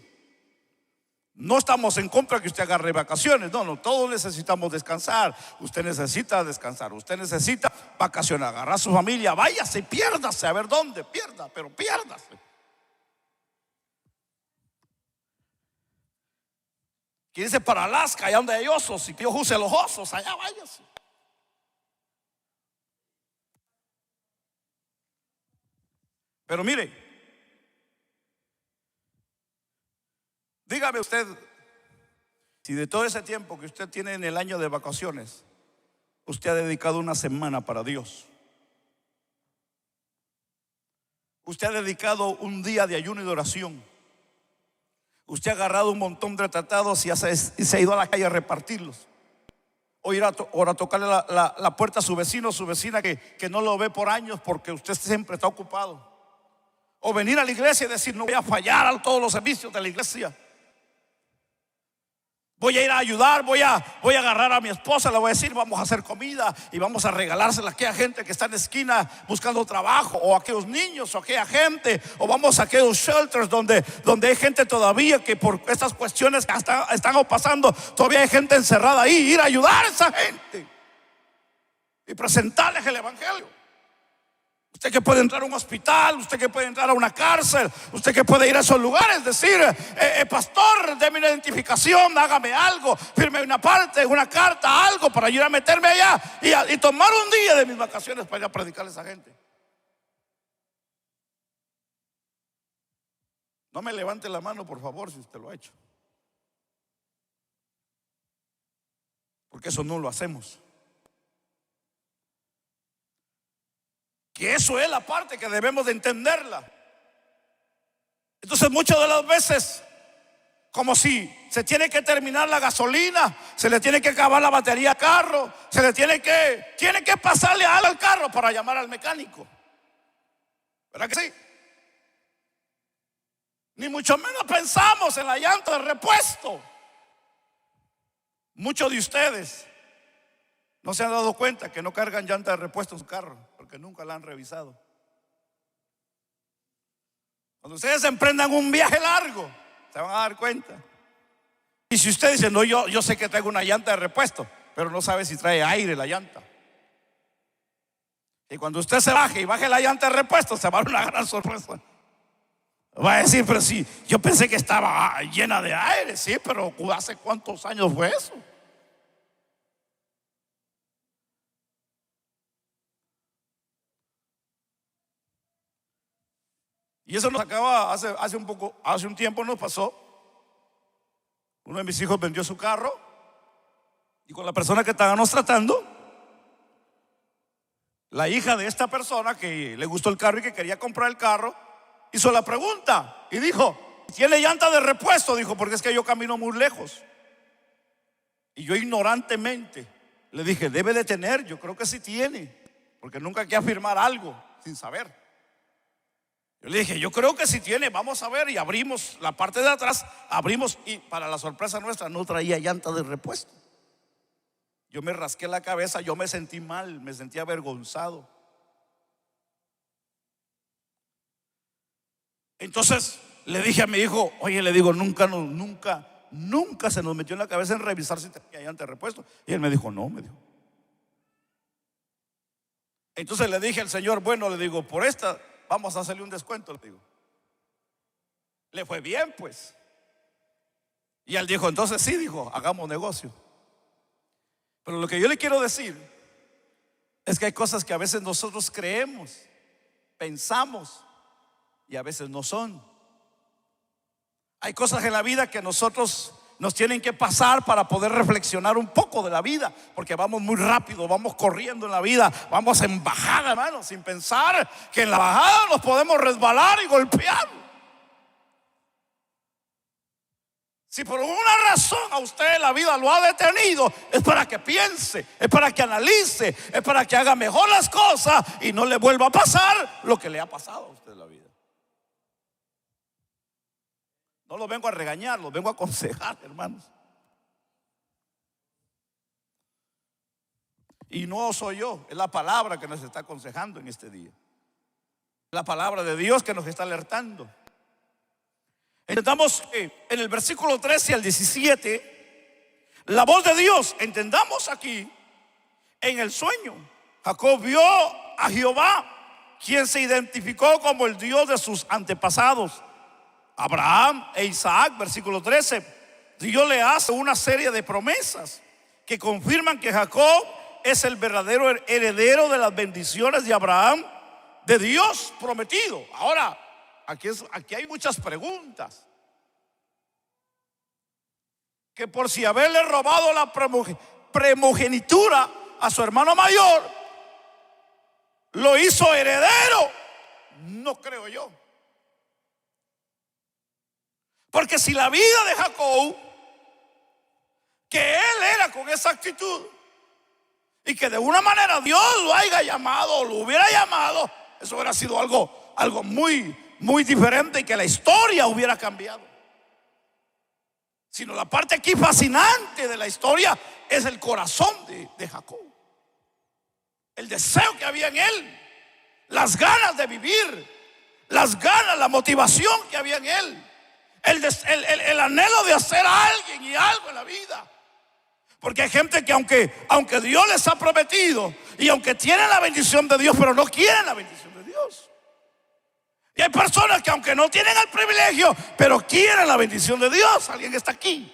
No estamos en contra de que usted agarre vacaciones. No, todos necesitamos descansar. Usted necesita descansar. Usted necesita vacacionar. Agarrar a su familia, váyase y piérdase. A ver dónde, pero piérdase. Quiere irse para Alaska, allá donde hay osos, y que Dios use los osos, allá váyase. Pero mire, dígame usted, si de todo ese tiempo que usted tiene en el año de vacaciones, usted ha dedicado una semana para Dios. Usted ha dedicado un día de ayuno y de oración. Usted ha agarrado un montón de tratados y se ha ido a la calle a repartirlos. O ir a tocarle la puerta a su vecino o su vecina que no lo ve por años porque usted siempre está ocupado. O venir a la iglesia y decir: no voy a fallar a todos los servicios de la iglesia. Voy a ir a ayudar, voy a agarrar a mi esposa, le voy a decir: vamos a hacer comida y vamos a regalársela a aquella gente que está en la esquina buscando trabajo, o a aquellos niños, o a aquella gente, o vamos a aquellos shelters donde hay gente todavía que por estas cuestiones que están pasando, todavía hay gente encerrada ahí. Ir a ayudar a esa gente y presentarles el evangelio. Usted que puede entrar a un hospital, usted que puede entrar a una cárcel, usted que puede ir a esos lugares, decir: pastor, déme una identificación, hágame algo, firme una parte, una carta, algo para ir a meterme allá y tomar un día de mis vacaciones para ir a predicarle a esa gente. No me levante la mano, por favor, si usted lo ha hecho, porque eso no lo hacemos. Que eso es la parte que debemos de entenderla. Entonces muchas de las veces, como si se tiene que terminar la gasolina, se le tiene que acabar la batería al carro, se le tiene que pasarle algo al carro para llamar al mecánico. ¿Verdad que sí? Ni mucho menos pensamos en la llanta de repuesto. Muchos de ustedes no se han dado cuenta que no cargan llanta de repuesto en su carro, porque que nunca la han revisado. Cuando ustedes emprendan un viaje largo, se van a dar cuenta. Y si usted dice, no, yo sé que traigo una llanta de repuesto, pero no sabe si trae aire la llanta. Y cuando usted se baje y baje la llanta de repuesto, se va a dar una gran sorpresa. Va a decir, pero sí, yo pensé que estaba llena de aire. Sí, pero ¿hace cuántos años fue eso? Y eso nos acaba hace un tiempo nos pasó. Uno de mis hijos vendió su carro y con la persona que estábamos tratando, la hija de esta persona que le gustó el carro y que quería comprar el carro, hizo la pregunta y dijo, ¿tiene llanta de repuesto? Dijo, porque es que yo camino muy lejos. Y yo ignorantemente le dije, debe de tener, yo creo que sí tiene, porque nunca hay que afirmar algo sin saber. Yo le dije, yo creo que sí tiene, vamos a ver. Y abrimos la parte de atrás, abrimos y para la sorpresa nuestra no traía llanta de repuesto. Yo me rasqué la cabeza, yo me sentí mal, me sentí avergonzado. Entonces le dije a mi hijo, oye, le digo, nunca se nos metió en la cabeza en revisar si tenía llanta de repuesto. Y él me dijo, no, me dijo. Entonces le dije al señor, bueno, le digo, por esta vamos a hacerle un descuento, le digo. Le fue bien, pues. Y él dijo, entonces sí, dijo, hagamos negocio. Pero lo que yo le quiero decir es que hay cosas que a veces nosotros creemos, pensamos y a veces no son. Hay cosas en la vida que nosotros nos tienen que pasar para poder reflexionar un poco de la vida, porque vamos muy rápido, vamos corriendo en la vida, vamos en bajada, hermano, sin pensar que en la bajada nos podemos resbalar y golpear. Si por alguna razón a usted la vida lo ha detenido, es para que piense, es para que analice, es para que haga mejor las cosas y no le vuelva a pasar lo que le ha pasado a usted en la vida. No los vengo a regañar, los vengo a aconsejar, hermanos. Y no soy yo, es la palabra que nos está aconsejando en este día. La palabra de Dios que nos está alertando. Entendamos en el versículo 13 al 17 la voz de Dios. Entendamos aquí en el sueño. Jacob vio a Jehová, quien se identificó como el Dios de sus antepasados, Abraham e Isaac. Versículo 13. Dios le hace una serie de promesas que confirman que Jacob es el verdadero heredero de las bendiciones de Abraham, de Dios prometido. Ahora, aquí hay muchas preguntas. Que por si haberle robado la primogenitura a su hermano mayor, lo hizo heredero. No creo yo. Porque si la vida de Jacob, que él era con esa actitud, y que de una manera Dios lo haya llamado o lo hubiera llamado, eso hubiera sido algo muy diferente y que la historia hubiera cambiado. Sino la parte aquí fascinante de la historia es el corazón de Jacob, el deseo que había en él, las ganas de vivir, las ganas, la motivación que había en él, el anhelo de hacer a alguien y algo en la vida. Porque hay gente que aunque Dios les ha prometido y aunque tienen la bendición de Dios, pero no quieren la bendición de Dios. Y hay personas que aunque no tienen el privilegio, pero quieren la bendición de Dios. Alguien está aquí.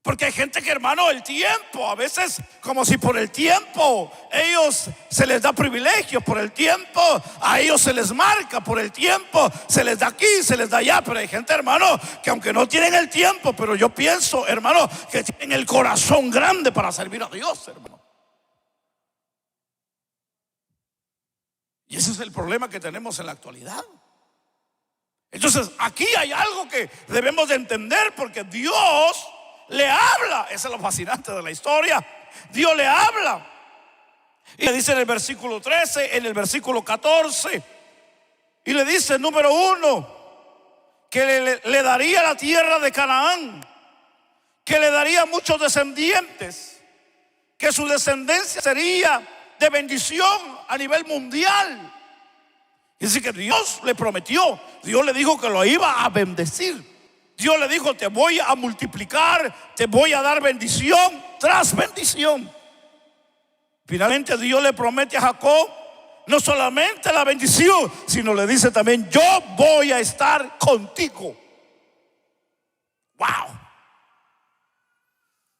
Porque hay gente que, hermano, el tiempo, a veces como si por el tiempo ellos se les da privilegios, por el tiempo a ellos se les marca, por el tiempo se les da aquí, se les da allá. Pero hay gente, hermano, que aunque no tienen el tiempo, pero yo pienso, hermano, que tienen el corazón grande para servir a Dios, hermano. Y ese es el problema que tenemos en la actualidad. Entonces aquí hay algo que debemos de entender, porque Dios le habla. Eso es lo fascinante de la historia. Dios le habla y le dice en el versículo 13, en el versículo 14, y le dice, número 1, que le daría la tierra de Canaán, que le daría muchos descendientes, que su descendencia sería de bendición a nivel mundial. Y así que Dios le prometió, Dios le dijo que lo iba a bendecir. Dios le dijo: te voy a multiplicar, te voy a dar bendición tras bendición. Finalmente Dios le promete a Jacob no solamente la bendición, sino le dice también: yo voy a estar contigo. Wow.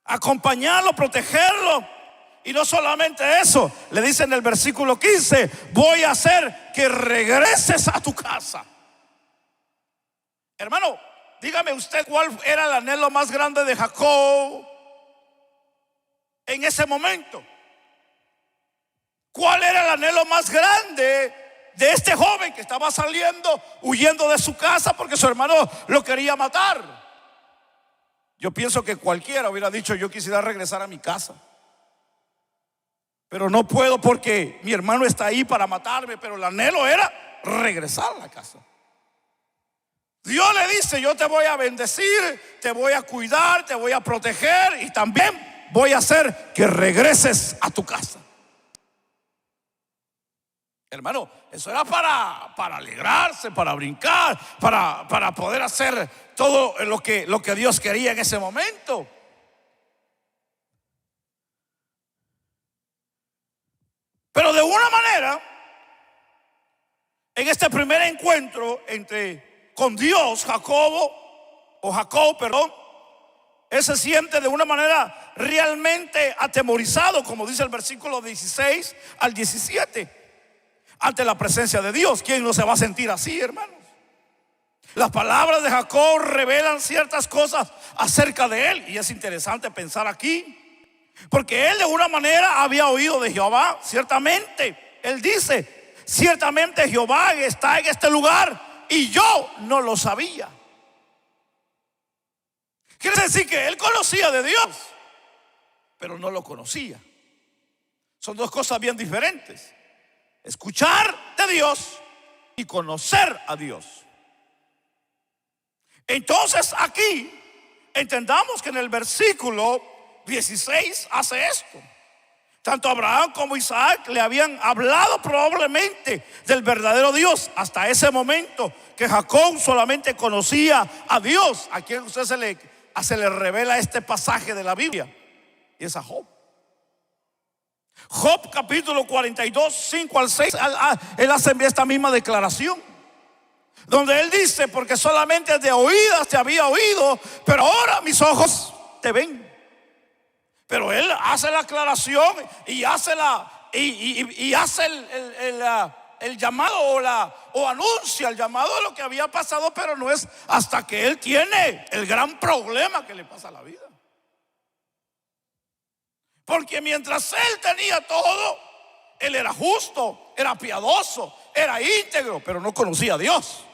Acompañarlo, protegerlo. Y no solamente eso, le dice en el versículo 15: voy a hacer que regreses a tu casa. Hermano, dígame usted cuál era el anhelo más grande de Jacob en ese momento. ¿Cuál era el anhelo más grande de este joven que estaba saliendo, huyendo de su casa porque su hermano lo quería matar? Yo pienso que cualquiera hubiera dicho: yo quisiera regresar a mi casa, pero no puedo porque mi hermano está ahí para matarme. Pero el anhelo era regresar a la casa. Dios le dice: yo te voy a bendecir, te voy a cuidar, te voy a proteger, y también voy a hacer que regreses a tu casa. Hermano, eso era para alegrarse, para brincar, para poder hacer todo lo que Dios quería en ese momento. Pero de una manera, en este primer encuentro con Dios, Jacob, él se siente de una manera realmente atemorizado, como dice el versículo 16 al 17. Ante la presencia de Dios, ¿quién no se va a sentir así, hermanos? Las palabras de Jacob revelan ciertas cosas acerca de él, y es interesante pensar aquí, porque él de una manera había oído de Jehová. Ciertamente, él dice: ciertamente Jehová está en este lugar y yo no lo sabía. Quiere decir que él conocía de Dios, pero no lo conocía. Son dos cosas bien diferentes: escuchar de Dios y conocer a Dios. Entonces aquí entendamos que en el versículo 16 hace esto. Tanto Abraham como Isaac le habían hablado probablemente del verdadero Dios. Hasta ese momento que Jacob solamente conocía a Dios. ¿A quién usted se le revela este pasaje de la Biblia? Y es a Job. Job capítulo 42, 5 al 6, él hace esta misma declaración, donde él dice: porque solamente de oídas te había oído, pero ahora mis ojos te ven. Pero él hace la aclaración y hace el llamado o anuncia el llamado de lo que había pasado, pero no es hasta que él tiene el gran problema que le pasa a la vida. Porque mientras él tenía todo, él era justo, era piadoso, era íntegro, pero no conocía a Dios.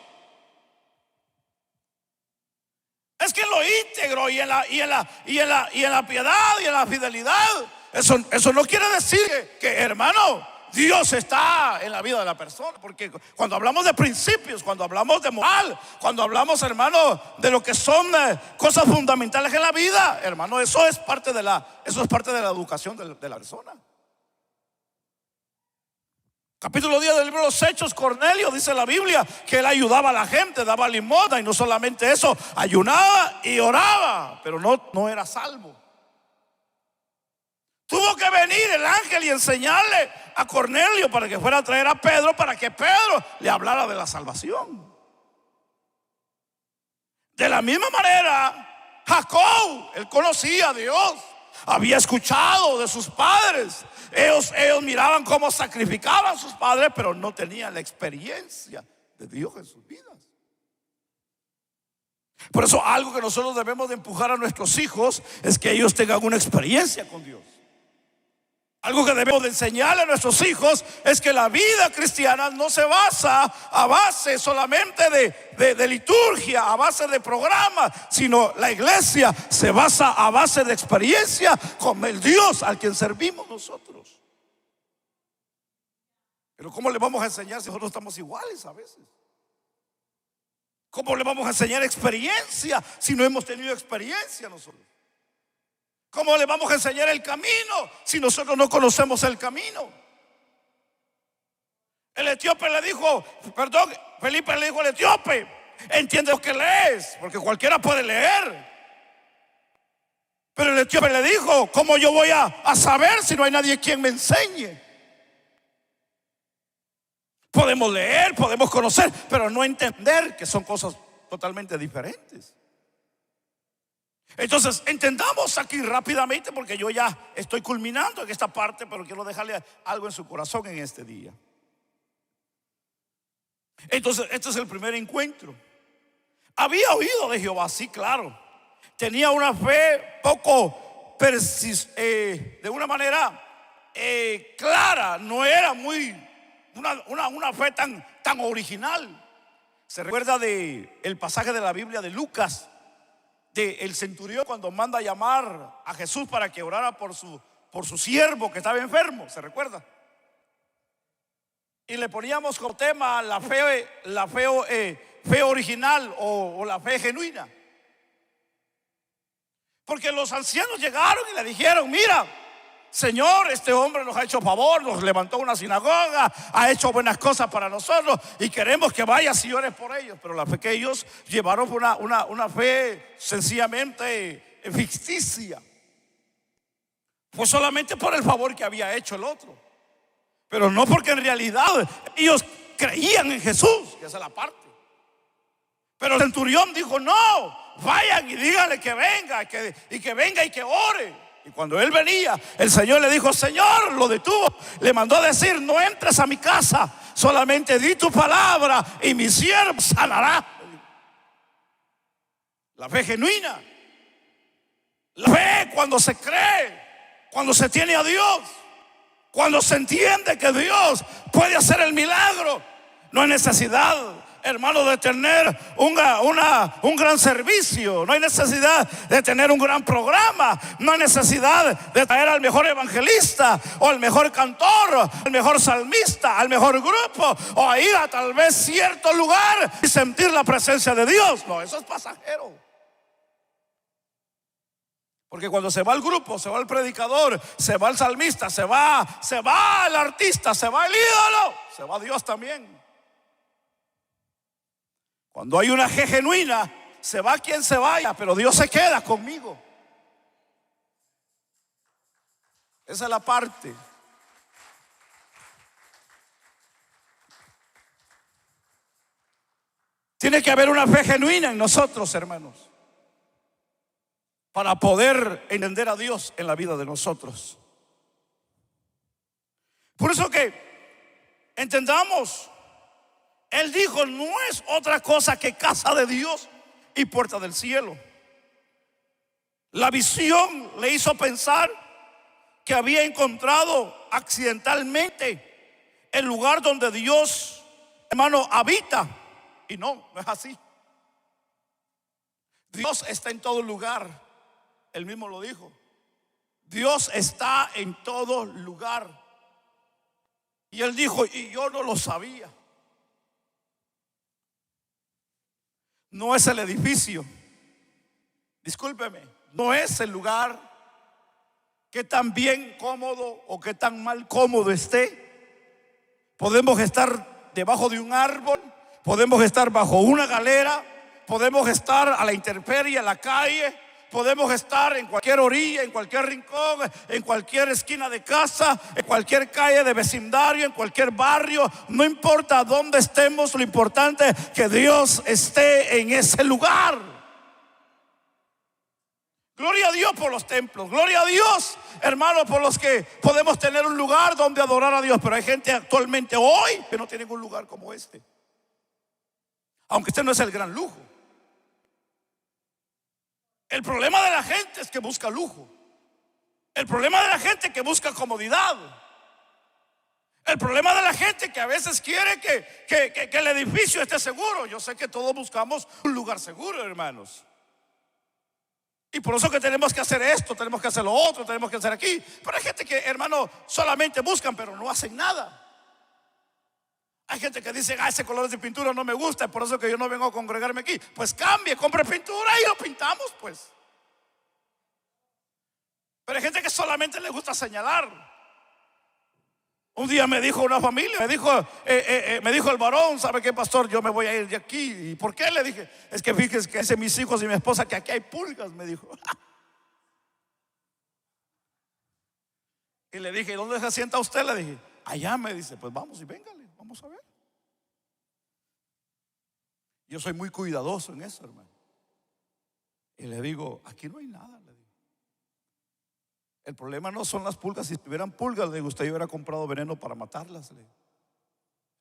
Es que en lo íntegro y en la piedad y en la fidelidad, eso no quiere decir que, hermano, Dios está en la vida de la persona. Porque cuando hablamos de principios, cuando hablamos de moral, cuando hablamos, hermano, de lo que son cosas fundamentales en la vida, hermano, eso es parte de la educación de la persona. Capítulo 10 del libro de los Hechos, Cornelio, dice la Biblia que él ayudaba a la gente, daba limosna, y no solamente eso, ayunaba y oraba, pero no era salvo. Tuvo que venir el ángel y enseñarle a Cornelio para que fuera a traer a Pedro, para que Pedro le hablara de la salvación. De la misma manera, Jacob, él conocía a Dios, había escuchado de sus padres. Ellos miraban cómo sacrificaban a sus padres, pero no tenían la experiencia de Dios en sus vidas. Por eso algo que nosotros debemos de empujar a nuestros hijos es que ellos tengan una experiencia con Dios. Algo que debemos de enseñarle a nuestros hijos es que la vida cristiana no se basa a base solamente de liturgia, a base de programa, sino la iglesia se basa a base de experiencia con el Dios al quien servimos nosotros. Pero ¿cómo le vamos a enseñar si nosotros estamos iguales a veces? ¿Cómo le vamos a enseñar experiencia si no hemos tenido experiencia nosotros? ¿Cómo le vamos a enseñar el camino si nosotros no conocemos el camino? El etíope le dijo, perdón, Felipe le dijo al etíope: entiende lo que lees, porque cualquiera puede leer. Pero el etíope le dijo: ¿cómo yo voy a saber si no hay nadie quien me enseñe? Podemos leer, podemos conocer, pero no entender, que son cosas totalmente diferentes. Entonces entendamos aquí rápidamente, porque yo ya estoy culminando en esta parte, pero quiero dejarle algo en su corazón en este día. Entonces este es el primer encuentro. Había oído de Jehová, sí, claro. Tenía una fe poco de una manera clara. No era muy una fe tan original. Se recuerda de el pasaje de la Biblia de Lucas, de el centurión cuando manda a llamar a Jesús para que orara por su siervo que estaba enfermo. ¿Se recuerda? Y le poníamos como tema la fe original o la fe genuina. Porque los ancianos llegaron y le dijeron: mira, Señor, este hombre nos ha hecho favor, nos levantó una sinagoga, ha hecho buenas cosas para nosotros y queremos que vayas y ores por ellos. Pero la fe que ellos llevaron fue una fe sencillamente ficticia. Fue solamente por el favor que había hecho el otro, pero no porque en realidad ellos creían en Jesús, que esa es la parte. Pero el centurión dijo: no, vayan y díganle que venga, y que ore. Y cuando él venía, el Señor le dijo: Señor, lo detuvo, le mandó a decir: no entres a mi casa, solamente di tu palabra y mi siervo sanará. La fe genuina, la fe cuando se cree, cuando se tiene a Dios, cuando se entiende que Dios puede hacer el milagro. No hay necesidad, hermano, de tener un gran servicio. No hay necesidad de tener un gran programa. No hay necesidad de traer al mejor evangelista, o al mejor cantor, al mejor salmista, al mejor grupo, o a ir a tal vez cierto lugar y sentir la presencia de Dios. No, eso es pasajero. Porque cuando se va el grupo, se va el predicador, se va el salmista, se va el artista, se va el ídolo, se va Dios también. Cuando hay una fe genuina, se va quien se vaya, pero Dios se queda conmigo. Esa es la parte. Tiene que haber una fe genuina en nosotros, hermanos, para poder entender a Dios en la vida de nosotros. Por eso que entendamos, Él dijo: no es otra cosa que casa de Dios y puerta del cielo. La visión le hizo pensar que había encontrado accidentalmente el lugar donde Dios, hermano, habita. Y no es así. Dios está en todo lugar. Él mismo lo dijo: Dios está en todo lugar. Y él dijo: y yo no lo sabía. No es el edificio, discúlpeme, no es el lugar, que tan bien cómodo o que tan mal cómodo esté. Podemos estar debajo de un árbol, podemos estar bajo una galera, podemos estar a la intemperie, en la calle, podemos estar en cualquier orilla, en cualquier rincón, en cualquier esquina de casa, en cualquier calle de vecindario, en cualquier barrio. No importa dónde estemos, lo importante es que Dios esté en ese lugar. Gloria a Dios por los templos, gloria a Dios, hermano, por los que podemos tener un lugar donde adorar a Dios. Pero hay gente actualmente hoy que no tiene un lugar como este, aunque este no es el gran lujo. El problema de la gente es que busca lujo. El problema de la gente es que busca comodidad. El problema de la gente es que a veces quiere que el edificio esté seguro. Yo sé que todos buscamos un lugar seguro, hermanos. Y por eso que tenemos que hacer esto, tenemos que hacer lo otro, tenemos que hacer aquí. Pero hay gente que, hermano, solamente buscan, pero no hacen nada. Hay gente que dice: ese color de pintura no me gusta, es por eso que yo no vengo a congregarme aquí. Pues cambie, compre pintura y lo pintamos, pues. Pero hay gente que solamente le gusta señalar. Un día me dijo una familia, me dijo el varón: ¿sabe qué, pastor? Yo me voy a ir de aquí. ¿Y por qué? Le dije: es que fíjese que dicen mis hijos y mi esposa que aquí hay pulgas, me dijo. Y le dije: ¿dónde se sienta usted? Le dije: allá. Me dice: pues vamos y véngale, vamos a ver. Yo soy muy cuidadoso en eso, hermano. Y le digo: aquí no hay nada, le digo. El problema no son las pulgas. Si tuvieran pulgas, le digo, usted hubiera comprado veneno para matarlas, le digo.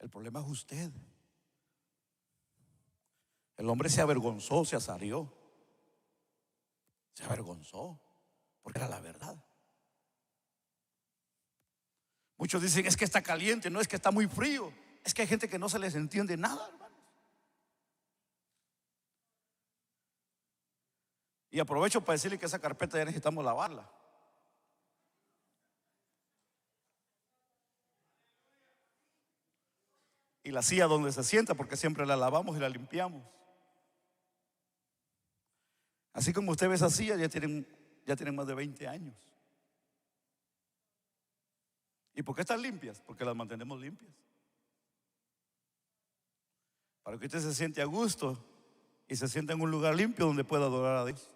El problema es usted. El hombre se avergonzó, se azarió, se avergonzó, porque era la verdad. Muchos dicen: es que está caliente. No, es que está muy frío. Es que hay gente que no se les entiende nada, hermanos. Y aprovecho para decirle que esa carpeta ya necesitamos lavarla. Y la silla donde se sienta, porque siempre la lavamos y la limpiamos. Así como usted ve esa silla, ya tienen más de 20 años. ¿Y por qué están limpias? Porque las mantenemos limpias, para que usted se siente a gusto y se sienta en un lugar limpio donde pueda adorar a Dios.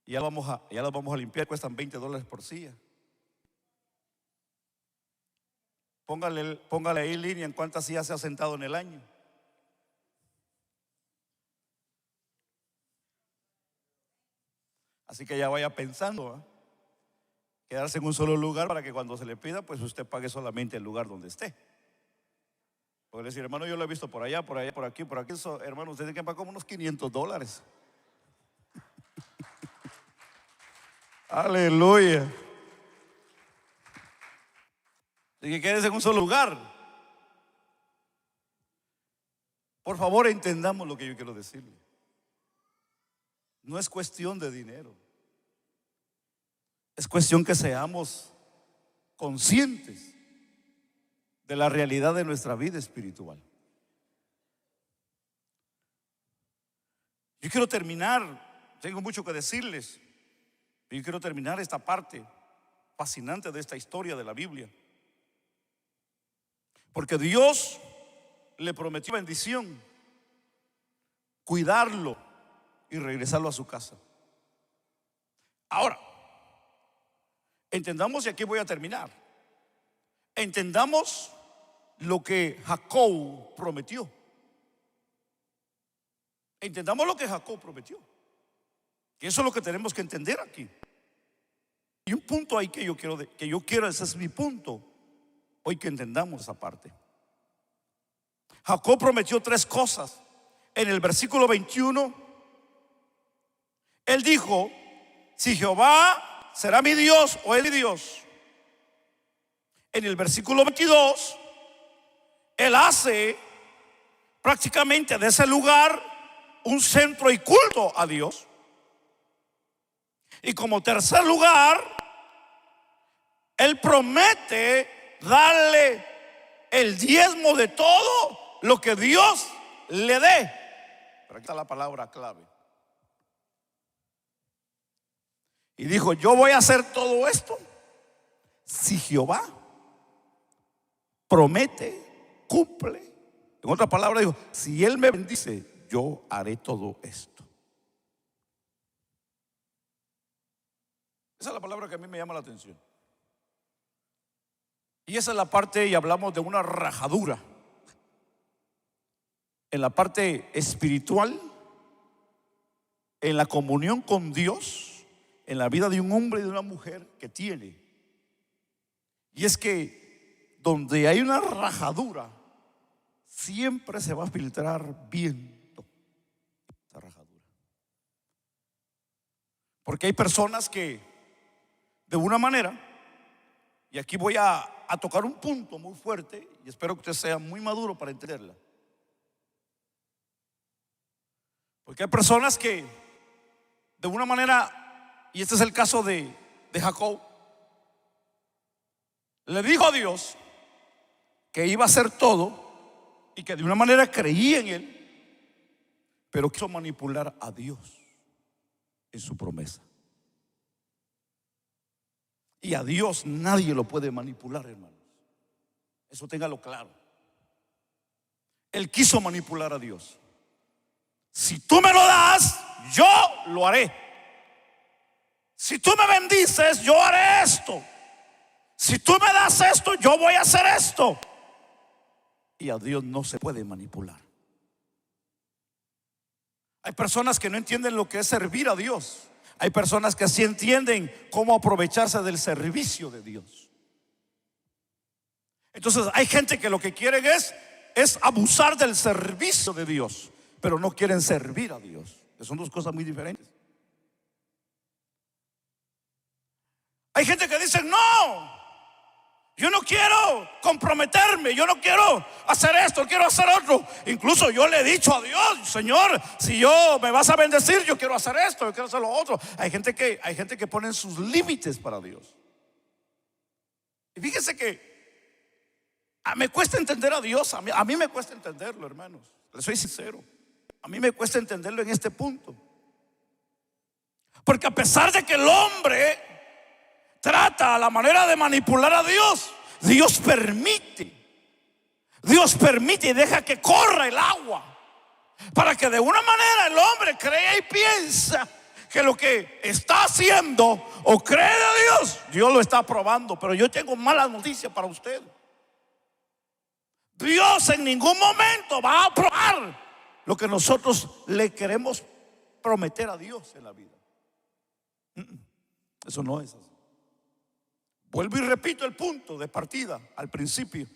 Y ya las vamos a limpiar. Cuestan $20 por silla. Póngale ahí línea en cuántas sillas se ha sentado en el año. Así que ya vaya pensando, quedarse en un solo lugar, para que cuando se le pida, pues usted pague solamente el lugar donde esté. Porque decir: hermano, yo lo he visto por allá, por aquí, por aquí. Eso, hermano, usted tiene que pagar como unos $500. Aleluya. Y que quedes en un solo lugar. Por favor, entendamos lo que yo quiero decirle. No es cuestión de dinero. Es cuestión que seamos conscientes de la realidad de nuestra vida espiritual. Yo quiero terminar, tengo mucho que decirles. Yo quiero terminar esta parte fascinante de esta historia de la Biblia, porque Dios le prometió bendición, cuidarlo y regresarlo a su casa. Ahora, entendamos, y aquí voy a terminar, entendamos lo que Jacob prometió. Entendamos lo que Jacob prometió. Y eso es lo que tenemos que entender aquí. Y un punto ahí que yo quiero, ese es mi punto, hoy, que entendamos esa parte. Jacob prometió 3 cosas. En el versículo 21, él dijo: si Jehová será mi Dios o él mi Dios. En el versículo 22, él hace prácticamente de ese lugar un centro y culto a Dios. Y como tercer lugar, él promete darle el diezmo de todo lo que Dios le dé. Pero aquí está la palabra clave. Y dijo: yo voy a hacer todo esto si Jehová promete, cumple. En otras palabras dijo: si Él me bendice, yo haré todo esto. Esa es la palabra que a mí me llama la atención. Y esa es la parte, y hablamos de una rajadura en la parte espiritual, en la comunión con Dios, en la vida de un hombre y de una mujer que tiene. Y es que donde hay una rajadura, siempre se va a filtrar viento esa rajadura. Porque hay personas que, de una manera, y aquí voy a tocar un punto muy fuerte, y espero que usted sea muy maduro para entenderla. Porque hay personas que, de una manera, y este es el caso de Jacob, le dijo a Dios que iba a hacer todo y que de una manera creía en él, pero quiso manipular a Dios en su promesa. Y a Dios nadie lo puede manipular, hermanos. Eso téngalo claro. Él quiso manipular a Dios. Si tú me lo das, yo lo haré. Si tú me bendices, yo haré esto. Si tú me das esto, yo voy a hacer esto. Y a Dios no se puede manipular. Hay personas que no entienden lo que es servir a Dios. Hay personas que sí entienden cómo aprovecharse del servicio de Dios. Entonces hay gente que lo que quieren es abusar del servicio de Dios, pero no quieren servir a Dios. Que son dos cosas muy diferentes. Hay gente que dice: no, yo no quiero comprometerme, yo no quiero hacer esto, quiero hacer otro. Incluso yo le he dicho a Dios: Señor, si yo me vas a bendecir, yo quiero hacer esto, yo quiero hacer lo otro. Hay gente que pone sus límites para Dios. Y fíjese que me cuesta entender a Dios. A mí me cuesta entenderlo, hermanos. Les soy sincero. A mí me cuesta entenderlo en este punto. Porque a pesar de que el hombre trata a la manera de manipular a Dios, Dios permite y deja que corra el agua, para que de una manera el hombre crea y piensa que lo que está haciendo o cree de Dios lo está aprobando. Pero yo tengo malas noticias para usted. Dios en ningún momento va a aprobar lo que nosotros le queremos prometer a Dios en la vida. Eso no es así. Vuelvo y repito el punto de partida al principio.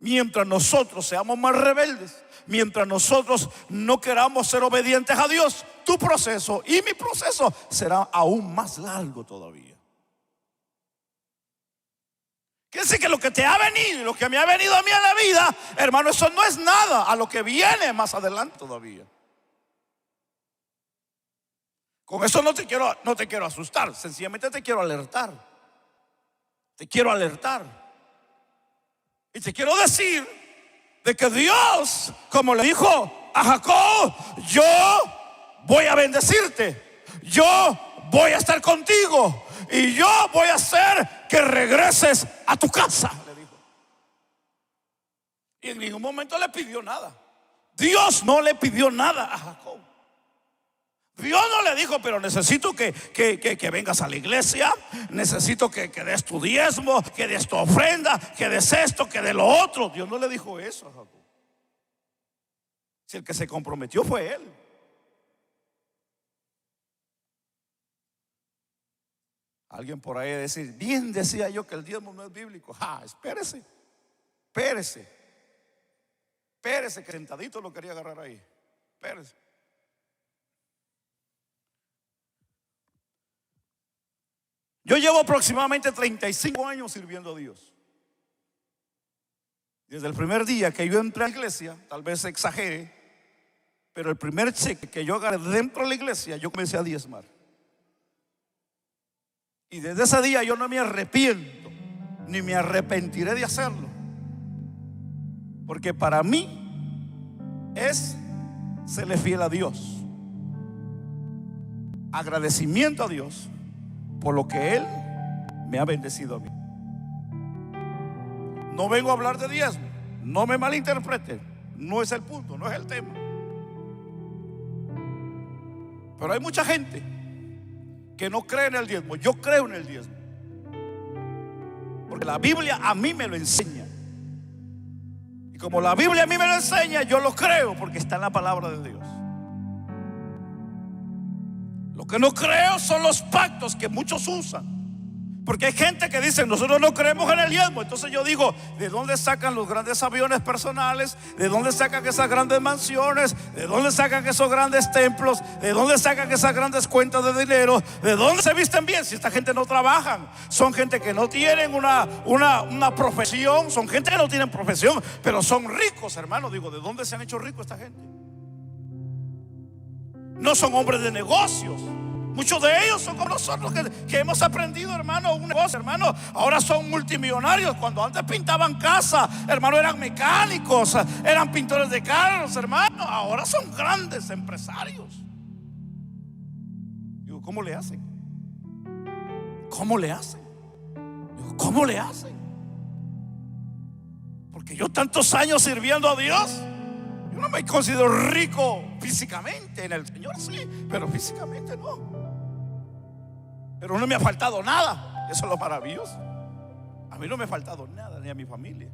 Mientras nosotros seamos más rebeldes, mientras nosotros no queramos ser obedientes a Dios, tu proceso y mi proceso será aún más largo todavía. Quiere decir que lo que te ha venido y lo que me ha venido a mí en la vida, hermano, eso no es nada a lo que viene más adelante todavía. Con eso no te quiero asustar, sencillamente te quiero alertar. Te quiero alertar. Y te quiero decir de que Dios, como le dijo a Jacob: yo voy a bendecirte, yo voy a estar contigo y yo voy a hacer que regreses a tu casa, le dijo. Y en ningún momento le pidió nada. Dios no le pidió nada a Jacob. Dios no le dijo: pero necesito que vengas a la iglesia, necesito que des tu diezmo, que des tu ofrenda, que des esto, que des lo otro. Dios no le dijo eso a Jacob. Si el que se comprometió fue él. Alguien por ahí decir: bien decía yo que el diezmo no es bíblico. Espérese, que sentadito lo quería agarrar ahí. Espérese. Yo llevo aproximadamente 35 años sirviendo a Dios. Desde el primer día que yo entré a la iglesia, tal vez exagere, pero el primer cheque que yo agarré dentro de la iglesia, yo comencé a diezmar. Y desde ese día yo no me arrepiento, ni me arrepentiré de hacerlo. Porque para mí es serle fiel a Dios. Agradecimiento a Dios por lo que Él me ha bendecido a mí. No vengo a hablar de diezmo, no me malinterpreten, no es el punto, no es el tema. Pero hay mucha gente que no cree en el diezmo. Yo creo en el diezmo, porque la Biblia a mí me lo enseña. Y como la Biblia a mí me lo enseña, yo lo creo porque está en la palabra de Dios. Lo que no creo son los pactos que muchos usan. Porque hay gente que dice: nosotros no creemos en el diezmo. Entonces yo digo: ¿de dónde sacan los grandes aviones personales? ¿De dónde sacan esas grandes mansiones? ¿De dónde sacan esos grandes templos? ¿De dónde sacan esas grandes cuentas de dinero? ¿De dónde se visten bien? Si esta gente no trabaja, son gente que no tienen una profesión, son gente que no tienen profesión, pero son ricos, hermano. Digo, ¿de dónde se han hecho ricos esta gente? No son hombres de negocios. Muchos de ellos son como nosotros que hemos aprendido, hermano, un negocio, hermano. Ahora son multimillonarios. Cuando antes pintaban casa, hermano, eran mecánicos, eran pintores de carros, hermano. Ahora son grandes empresarios. Digo, ¿cómo le hacen? ¿cómo le hacen? Digo, ¿cómo le hacen? Porque yo tantos años sirviendo a Dios, yo no me considero rico físicamente. En el Señor sí, pero físicamente no. Pero no me ha faltado nada. Eso es lo maravilloso. A mí no me ha faltado nada, ni a mi familia.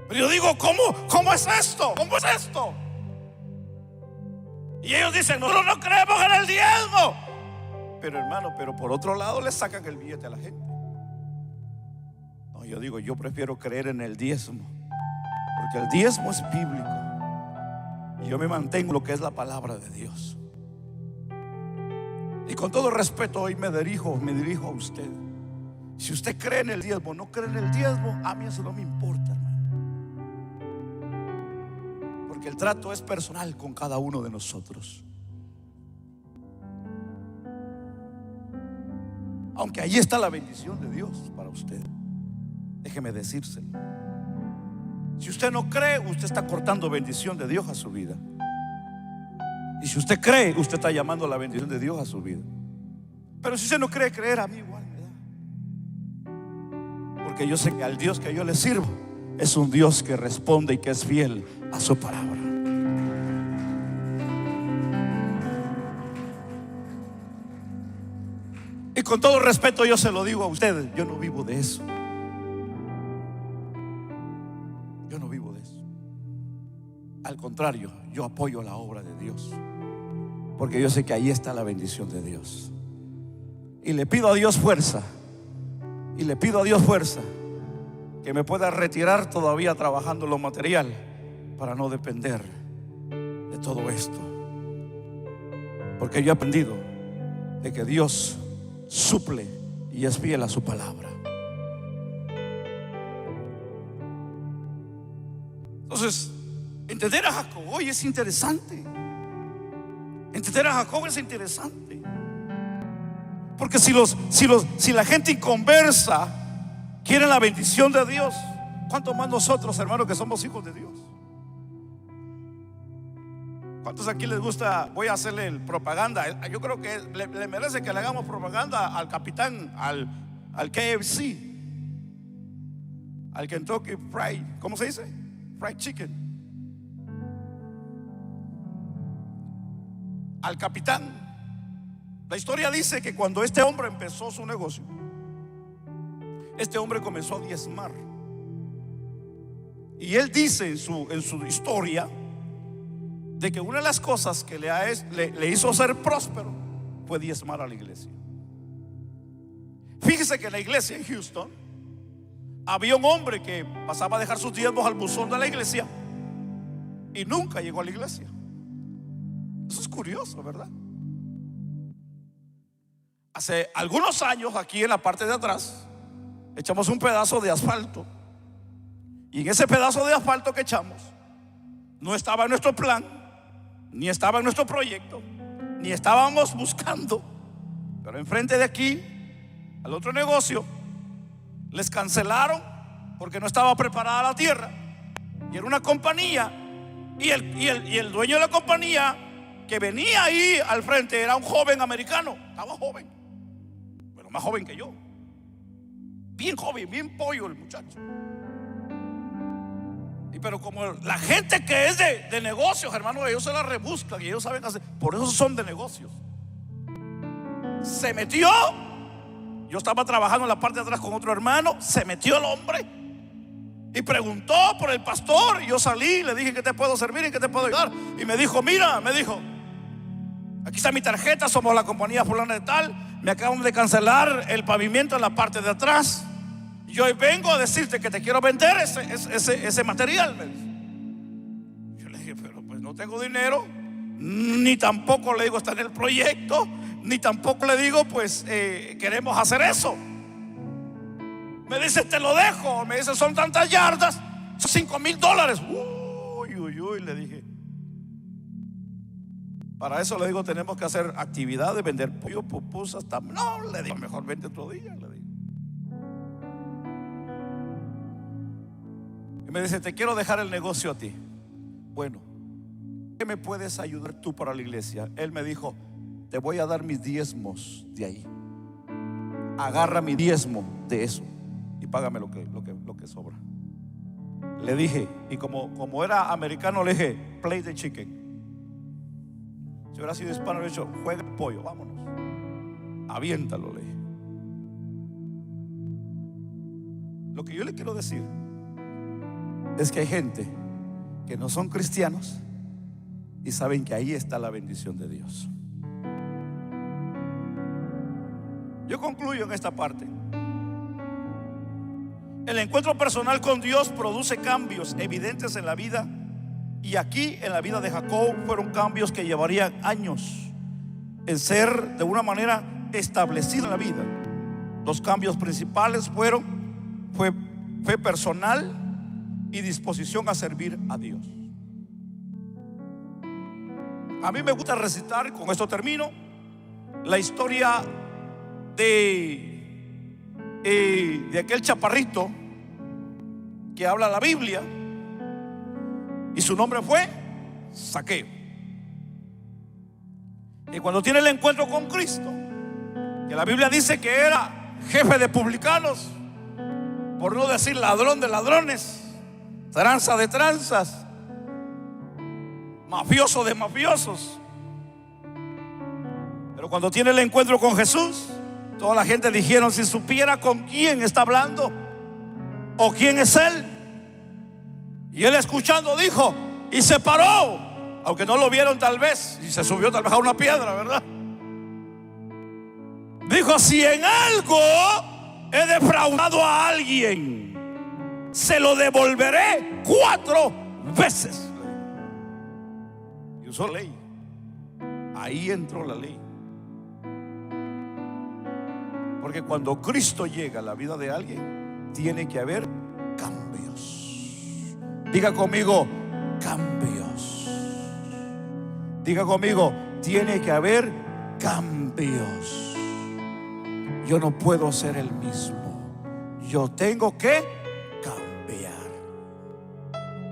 Pero yo digo, ¿cómo es esto? ¿Cómo es esto? Y ellos dicen, nosotros no creemos en el diezmo. Pero hermano, pero por otro lado le sacan el billete a la gente. No, yo digo, yo prefiero creer en el diezmo, porque el diezmo es bíblico. Y yo me mantengo en lo que es la palabra de Dios. Y con todo respeto hoy me dirijo a usted. Si usted cree en el diezmo, no cree en el diezmo, a mí eso no me importa, hermano. Porque el trato es personal con cada uno de nosotros. Aunque allí está la bendición de Dios para usted, déjeme decírselo. Si usted no cree, usted está cortando bendición de Dios a su vida. Y si usted cree, usted está llamando la bendición de Dios a su vida. Pero si usted no cree, creer a mí igual me da. Porque yo sé que al Dios que yo le sirvo es un Dios que responde y que es fiel a su palabra. Y con todo respeto yo se lo digo a ustedes, yo no vivo de eso. Yo no vivo de eso. Al contrario, yo apoyo la obra de Dios, porque yo sé que ahí está la bendición de Dios. Y le pido a Dios fuerza. Y le pido a Dios fuerza, que me pueda retirar todavía trabajando lo material, para no depender de todo esto. Porque yo he aprendido de que Dios suple y es fiel a su palabra. Entonces, entender a Jacob hoy es interesante. Entender a Jacob es interesante. Porque si la gente inconversa quiere la bendición de Dios, ¿cuánto más nosotros, hermanos, que somos hijos de Dios? ¿Cuántos aquí les gusta? Voy a hacerle propaganda. Yo creo que le merece que le hagamos propaganda al capitán, al KFC, al Kentucky Fried, ¿cómo se dice? Fried Chicken. Al capitán. La historia dice que cuando este hombre empezó su negocio, este hombre comenzó a diezmar. Y él dice en su historia de que una de las cosas que le hizo ser próspero fue diezmar a la iglesia. Fíjese que en la iglesia en Houston había un hombre que pasaba a dejar sus diezmos al buzón de la iglesia y nunca llegó a la iglesia. Eso es curioso, ¿verdad? Hace algunos años, aquí en la parte de atrás, echamos un pedazo de asfalto. Y en ese pedazo de asfalto que echamos, no estaba en nuestro plan, ni estaba en nuestro proyecto, ni estábamos buscando. Pero enfrente de aquí, al otro negocio, les cancelaron porque no estaba preparada la tierra. Y era una compañía. Y el dueño de la compañía que venía ahí al frente era un joven americano. Estaba joven, pero más joven que yo. Bien joven, bien pollo el muchacho. Pero como la gente que es de negocios, hermanos, ellos se la rebuscan y ellos saben hacer. Por eso son de negocios. Se metió. Yo estaba trabajando en la parte de atrás con otro hermano. Se metió el hombre y preguntó por el pastor. Y yo salí, le dije: ¿qué te puedo servir y qué te puedo ayudar? Y me dijo: mira, me dijo, aquí está mi tarjeta, somos la compañía fulana de tal, me acaban de cancelar el pavimento en la parte de atrás. Yo hoy vengo a decirte que te quiero vender ese material. Yo le dije: pero pues no tengo dinero, ni tampoco le digo está en el proyecto, ni tampoco le digo pues queremos hacer eso. Me dice: te lo dejo. Me dice: son tantas yardas, son $5,000. Uy, le dije. Para eso le digo, tenemos que hacer actividades, vender pollo, pupusas. No, le digo, mejor vente otro día, le digo. Y me dice: te quiero dejar el negocio a ti. Bueno, ¿qué me puedes ayudar tú para la iglesia? Él me dijo: te voy a dar mis diezmos de ahí. agarra mi diezmo de eso y págame lo que sobra. Le dije, y como era americano, le dije, play the chicken. Si hubiera sido hispano, le he dicho, juega el pollo, vámonos, aviéntalo, le dije. Lo que yo le quiero decir es que hay gente que no son cristianos y saben que ahí está la bendición de Dios. Yo concluyo en esta parte. El encuentro personal con Dios produce cambios evidentes en la vida, y aquí en la vida de Jacob fueron cambios que llevarían años en ser de una manera establecida en la vida. Los cambios principales fue personal y disposición a servir a Dios. A mí me gusta recitar, con esto termino, la historia de aquel chaparrito que habla la Biblia, y su nombre fue Zaqueo. Y cuando tiene el encuentro con Cristo, que la Biblia dice que era jefe de publicanos, por no decir ladrón de ladrones, tranza de tranzas, mafioso de mafiosos, pero cuando tiene el encuentro con Jesús, toda la gente dijeron, si supiera con quién está hablando o quién es él. Y él, escuchando, dijo, y se paró, aunque no lo vieron tal vez, y se subió tal vez a una piedra, ¿verdad? Dijo, si en algo he defraudado a alguien, se lo devolveré 4 veces. Y usó ley. Ahí entró la ley. Porque cuando Cristo llega a la vida de alguien, tiene que haber cambios. Diga conmigo, cambios. Diga conmigo, tiene que haber cambios. Yo no puedo ser el mismo. Yo tengo que cambiar.